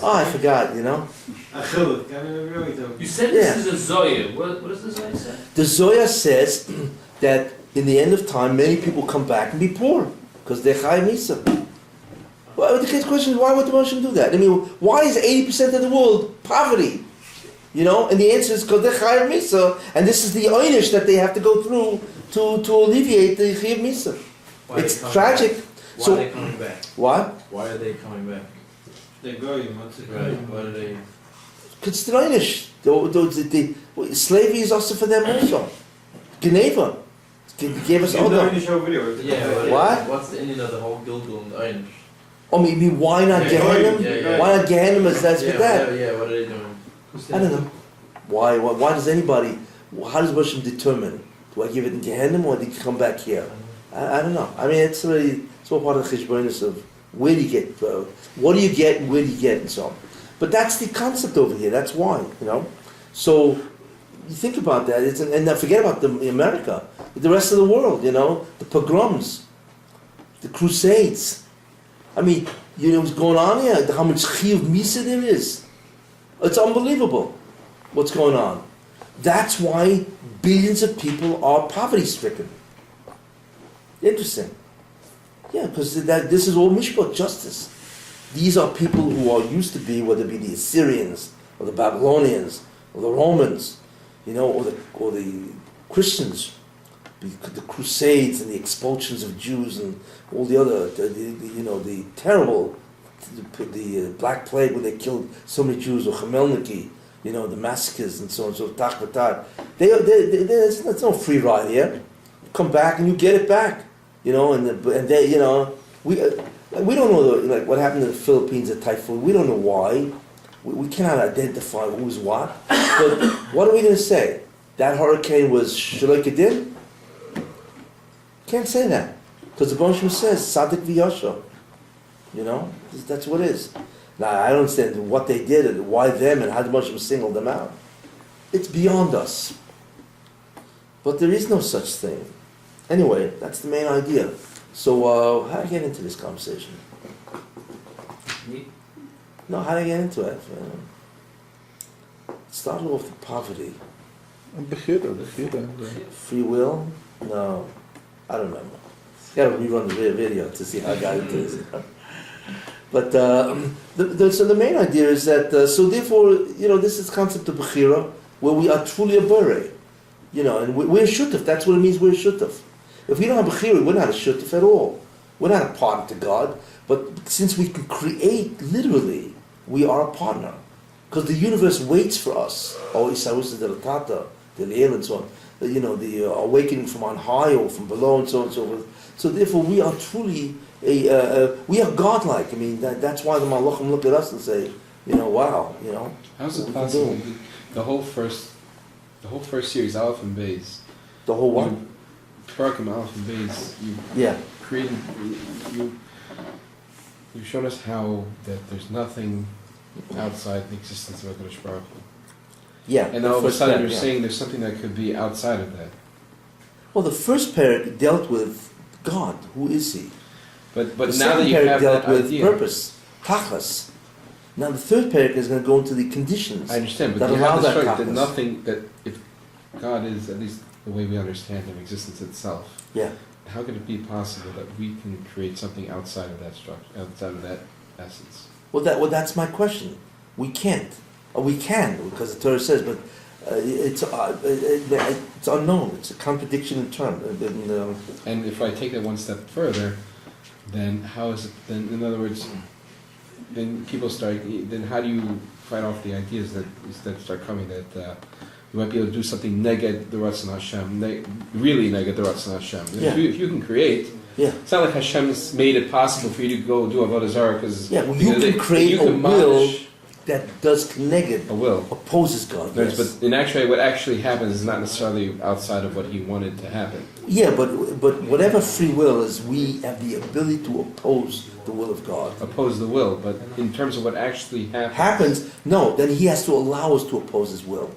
Oh, I forgot. Achilles. I mean, really tough. You said this is a Zohar. What does the Zohar say? The Zohar says that in the end of time, many people come back and be poor because they're Chayav Misa. Well, the question is, why would the Moshe do that? I mean, why is 80% of the world poverty? And the answer is because they're Chayav Misa, and this is the oynish that they have to go through to alleviate the Chayav Misa. It's tragic. Why are they coming back? What? Why are they coming back? They're going. What's it? Right. Why are they? Because it's the oynish. The slavery is also for them also. Geneva gave us all the that. show video. Yeah. What? What's the ending of the whole Gilgul and Einish? Oh, maybe why not Gehenna? Yeah. Why not Gehenna as that's for that? Yeah. What are they doing? I don't know. Why does anybody, how does Hashem determine? Do I give it in Gehenna or do you come back here? I don't know. I mean, it's all part of the cheshbonis of where do you get, what do you get and where do you get and so on. But that's the concept over here. That's why, So you think about that, and now forget about America, the rest of the world, the pogroms, the crusades. I mean, what's going on here, how much chiyuv misa there is. It's unbelievable what's going on. That's why billions of people are poverty-stricken. Interesting. Yeah, because this is all mishpat, justice. These are people who are used to be, whether it be the Assyrians, or the Babylonians, or the Romans, or the Christians, the Crusades and the expulsions of Jews and all the other, the terrible, the Black Plague when they killed so many Jews, or Chamelniki, the massacres and so on, so Tach V'Tad. There's no free ride here. You come back and you get it back, we don't know what happened to the Philippines, the typhoon. We don't know why. We cannot identify who's what. But what are we going to say? That hurricane was Shaloi Kedin? Can't say that. Because the Baruch Shem says, Sadik v'yasha. That's what it is. Now, I don't understand what they did and why them and how the Baruch Shem singled them out. It's beyond us. But there is no such thing. Anyway, that's the main idea. So, how do I get into this conversation? Me? No, how do I get into it? It started off with poverty. Bechira. Free will? No. I don't remember. You gotta rerun the video to see how I got into this. But, so the main idea is that, so therefore, this is the concept of Bechira, where we are truly a Borei. And we're a Shutaf. That's what it means, we're a Shutaf. If we don't have Bechira, we're not a Shutaf at all. We're not a partner to God. But since we can create, literally, we are a partner. Because the universe waits for us. Oh, Isawusa del Tata, del El, and so on. The awakening from on high or from below, and so on and so forth. So therefore, we are truly we are godlike. I mean, that's why the Malachim look at us and say, wow, How's it possible? The whole first series, Aleph and Beis. The whole what? Parakim Aleph and Beis. Yeah. Created. You've shown us how that there's nothing outside the existence of HaKadosh Baruch Hu. Yeah. And all of a sudden you're saying there's something that could be outside of that. Well, the first parak dealt with God. Who is He? But The now second that you parak have dealt that with idea, purpose, tachas. Now the third parak is going to go into the conditions I understand. But that you allow have this that right that tachas. nothing that if God is at least the way we understand Him, existence itself. Yeah. How could it be possible that we can create something outside of that structure, outside of that essence? Well, that's my question. We can't. Or we can, because the Torah says, but it's unknown. It's a contradiction in term. And if I take that one step further, then how is it? Then, in other words, then people start. Then how do you fight off the ideas that start coming that you might be able to do something neged the Ratzon Hashem, really neged the Ratzon Hashem? Yeah. If you can create. Yeah. It's not like Hashem's made it possible for you to go do Avodah Zarah because Yeah, well, you can create a will that does connected, a will opposes God. Yes. But in actuality, what actually happens is not necessarily outside of what He wanted to happen. Yeah, but whatever free will is, we have the ability to oppose the will of God. Oppose the will, but in terms of what actually happens. No, then He has to allow us to oppose His will.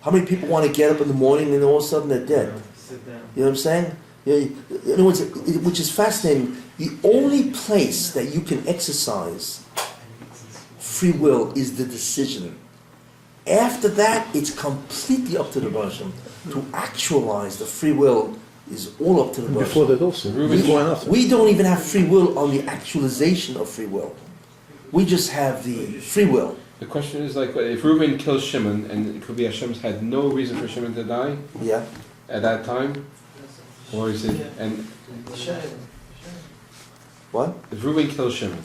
How many people want to get up in the morning and all of a sudden they're dead? You know what I'm saying? You know, which is fascinating. The only place that you can exercise free will is the decision. After that, it's completely up to the Hashem. To actualize the free will is all up to the Before Hashem. that also, before and after. We don't even have free will on the actualization of free will. We just have the free will. The question is like, if Reuben kills Shimon, and it could be Hashem's had no reason for Shimon to die Yeah. at that time, or is it? And What? if Reuben kills Shimon,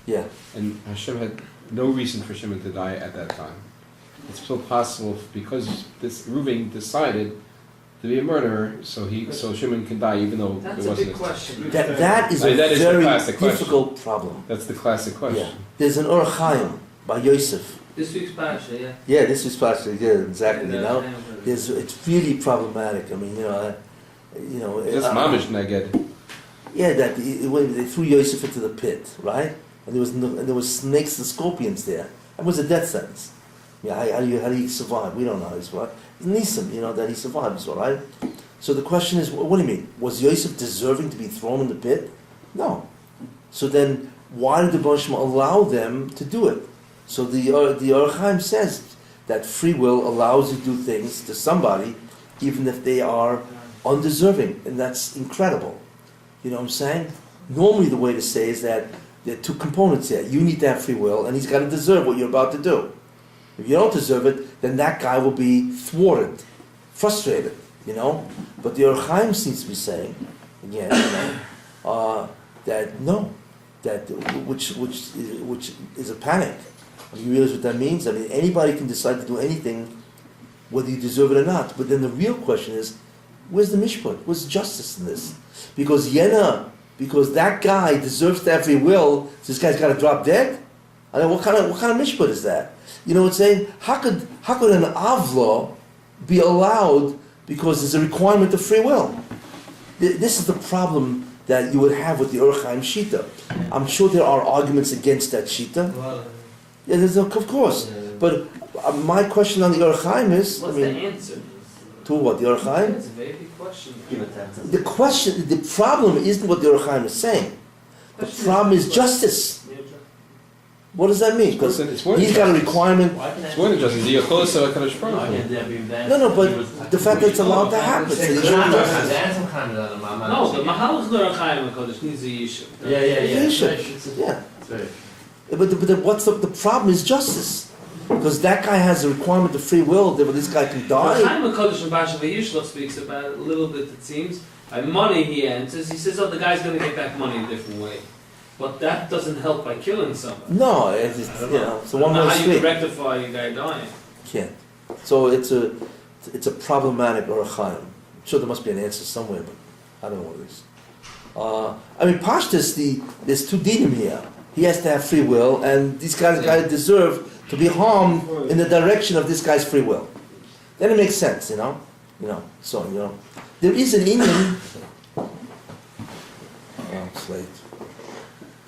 Yeah. and Hashem had no reason for Shimon to die at that time, it's still possible because this Reuben decided to be a murderer, so Shimon can die even though That's it a wasn't. big question. That is That a is the very classic question. difficult problem. That's the classic question. Yeah. There's an Or Chaim by Yosef. This week's Pasha, yeah. Yeah, this is partially, yeah, exactly, you know. Yeah. It's really problematic. I mean, Just mamish neged. Yeah, when they threw Yosef into the pit, right? And there was snakes and scorpions there. That was a death sentence. Yeah, how do you survive? We don't know how he survived. Nisim, that he survived, so right? So the question is, what do you mean? Was Yosef deserving to be thrown in the pit? No. So then, why did the Baruch allow them to do it? So the Or Chaim says that free will allows you to do things to somebody, even if they are undeserving, and that's incredible. You know what I'm saying? Normally the way to say is that there are two components here. You need to have free will, and he's got to deserve what you're about to do. If you don't deserve it, then that guy will be thwarted, frustrated, But the Or Chaim seems to be saying, again, that no, which is a panic. You realize what that means? I mean, anybody can decide to do anything, whether you deserve it or not. But then the real question is, where's the mishpat? Where's justice in this? Because that guy deserves to have free will, so this guy's got to drop dead? I mean, what kind of mishpat is that? You know what I'm saying? How could an avla be allowed because there's a requirement of free will? This is the problem that you would have with the Or Chaim Shita. I'm sure there are arguments against that Shita. Yeah, of course. But my question on the Or Chaim is, What's the answer? To what, the Or Chaim? It's a very big question. The problem isn't what the Or Chaim is saying. The problem is justice. What does that mean? Because It's more he's than got a justice. requirement. It's more than justice. You're close to HaKadosh Baruch Hu. No, but the fact that it's allowed to happen. So there's no justice. No, the Mahalach Derech Hashem Kodesh needs a yishuv. Yeah. But what's the problem is justice. Because that guy has a requirement of free will, that this guy can die. Chaim Kodesh and Basha Vayishloch speaks about it a little bit, it seems. By money, he answers. He says, the guy's going to get back money a different way. But that doesn't help by killing somebody. No, it's it's a one-way How you street. can rectify a guy dying. Can't. So it's a problematic Or Chaim. I'm sure there must be an answer somewhere, but I don't know what it is. Pashtus, there's two dinim here. He has to have free will, and these guys deserve to be harmed in the direction of this guy's free will. Then it makes sense, So there is an Indian. It's late.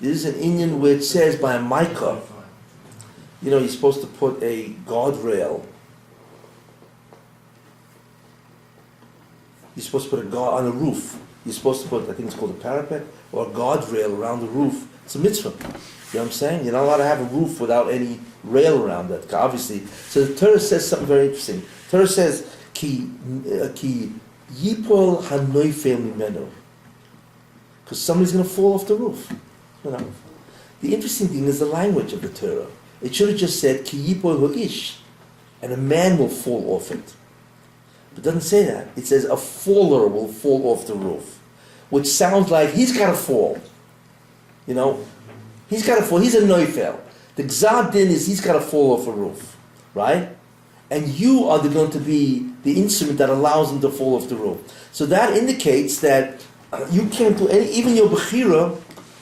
There is an Indian where it says by a mica, you're supposed to put a guardrail. You're supposed to put a guard on a roof. You're supposed to put, I think it's called a parapet. or a guardrail around the roof, it's a mitzvah. You know what I'm saying? You're not allowed to have a roof without any rail around it, obviously. So the Torah says something very interesting. The Torah says, ki yipol hanoifel mimenu. Because somebody's going to fall off the roof. You know. The interesting thing is the language of the Torah. It should have just said, ki yipol ho'ish, and a man will fall off it. But it doesn't say that. It says a faller will fall off the roof, which sounds like he's got to fall. You know, he's got to fall. He's a noifel. The gzad din is he's got to fall off a roof, right? And you are going to be the instrument that allows him to fall off the roof. So that indicates that you can't do any. Even your bechira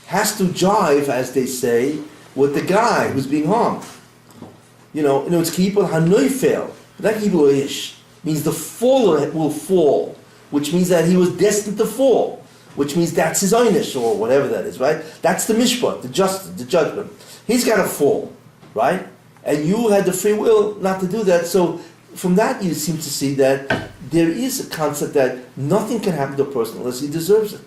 has to jive, as they say, with the guy who's being harmed. You know, it's kipul hanoifel. That kipul ish means the faller will fall, which means that he was destined to fall, which means that's his einish or whatever that is, right? That's the mishpat, the justice, the judgment. He's got to fall, right? And you had the free will not to do that. So from that you seem to see that there is a concept that nothing can happen to a person unless he deserves it.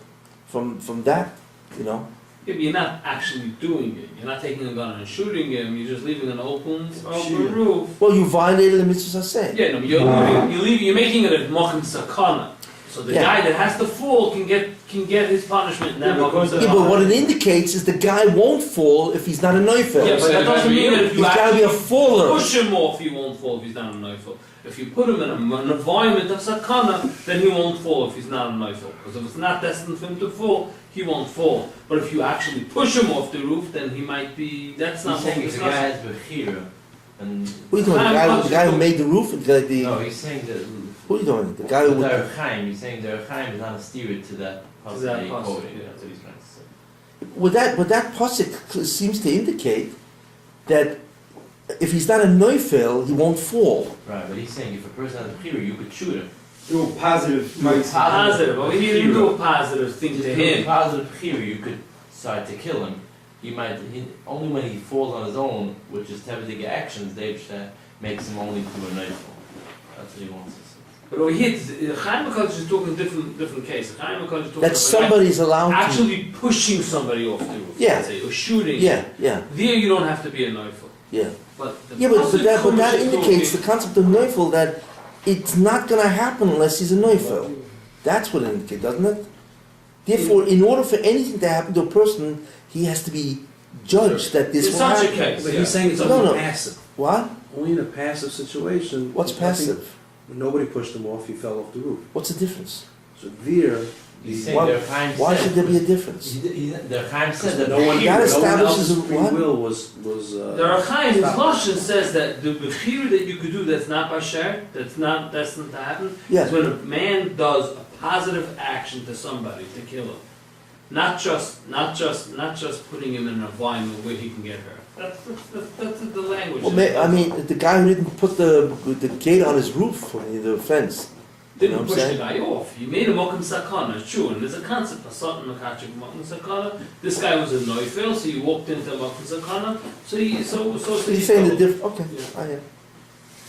From that, you know. Yeah, but you're not actually doing it. You're not taking a gun and shooting him. You're just leaving an open roof. Well, you violated the mitzvah saying. Yeah, no, you're making it a mochim sakana. So the guy that has to fall can get his punishment in that mochim sakana. Yeah, but what it indicates is the guy won't fall if he's not a neufel. Yeah, but that doesn't mean that if you he's got to be a faller. push him off, he won't fall if he's not a neufel. If you put him in an environment of sakana, then he won't fall if he's not a neufel. Because if it's not destined for him to fall, he won't fall. But if you actually push him off the roof, then he might be. That's not what we're He's saying the guy has bechira, and Who are you talking about? The guy who made the roof? no, he's saying that. Who are you doing? The guy who would. Derech Hashem, he's saying Derech Hashem is not a steer to that pasuk that he quoted. yeah. That's what he's trying to say. But that pasuk seems to indicate that if he's not a neufel, he won't fall. Right, but he's saying if a person has a bechira, you could shoot him. Do a positive. Positive, but we need to do a positive thing to If him. a positive bechira, you could decide to kill him. Only when he falls on his own, which is Tevedige actions, that makes him only to a knife. That's what he wants to say. But over here, Chaim HaKadosh is talking different case. Chaim HaKadosh is talking That somebody's allowed to. actually pushing somebody off the roof, Yeah. let's say, or shooting. Yeah. There you don't have to be a neufel. Yeah. But But that indicates the concept of neufel that it's not going to happen unless he's a neufel. That's what it indicates, doesn't it? Therefore, in order for anything to happen to a person, he has to be judged that this in will such a happen. case. But yeah. he's saying it's No, only no. passive. What? Only in a passive situation. What's passive? Nobody pushed him off, he fell off the roof. What's the difference? So there, He's saying Why- Derech Hashem Why said- should there be a difference? Derech Hashem said that no one, That no one establishes else's a free what? will was The Rachaim, his Lashon says that the bechira that you could do that's not basher, that's not destined to happen, Yeah. is when a man does a positive action to somebody to kill him, not just putting him in an environment where he can get hurt. That's the language. Well, I mean, the guy who didn't put the gate on his roof, the fence. Didn't You know what push I'm the saying? guy off. You made a mokum sakana, it's true, and there's a concept of certain makachik mokum sakana. This guy was a neufel, so you walked into mokum sakana. So He's saying the difference. Okay, Yeah. I hear.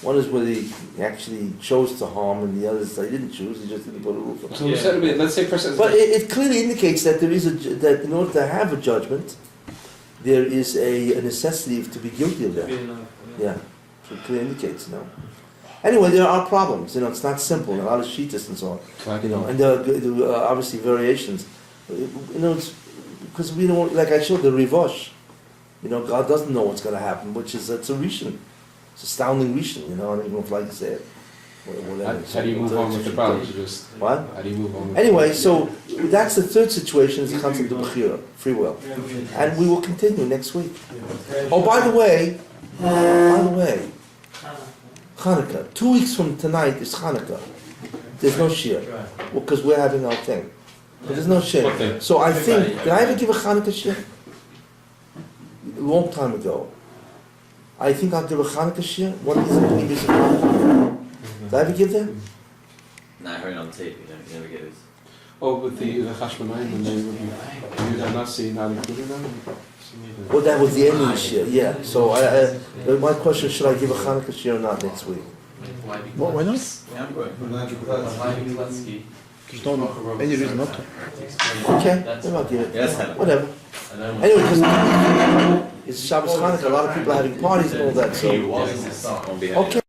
One is where he actually chose to harm, and the other is he didn't choose. He just didn't put a roof on. So let's say person. But it clearly indicates that there is that in order to have a judgment, there is a necessity to be guilty of that. Yeah, so it clearly indicates, Anyway, there are problems. It's not simple. A lot of shittas and so on. And there are obviously variations. It's because we don't, like I showed the Rivosh. God doesn't know what's going to happen, which is it's a rishon. It's astounding rishon. I don't even know if I can say it. How do you move on with the problem? What? How do you move on? Anyway, so that's the third situation, is the concept of bechira, free will. And we will continue next week. Oh, by the way, Hanukkah. 2 weeks from tonight is Hanukkah. There's no shir. Because we're having our thing. But there's no shir. What thing? So I think, did I ever give a Hanukkah shir? A long time ago. I think I'll give a Hanukkah shir. One of these previous Hanukkah. Did I ever give that? No, I heard it on tape. You never get it. Oh, with the Chashmonayim, when they reviewed Anasi, not included them? Well, that was the end of the shir, yeah. So my question, should I give a Hanukkah shir or not next week? Why not? Yeah, I'm good. Why be Kletsky? There's no any reason not to. Okay, then I'll give it. Yes, Helen. Whatever. And then Anyway, because it's Shabbos Hanukkah, a lot of people are having parties and all that, so. On behalf of Okay.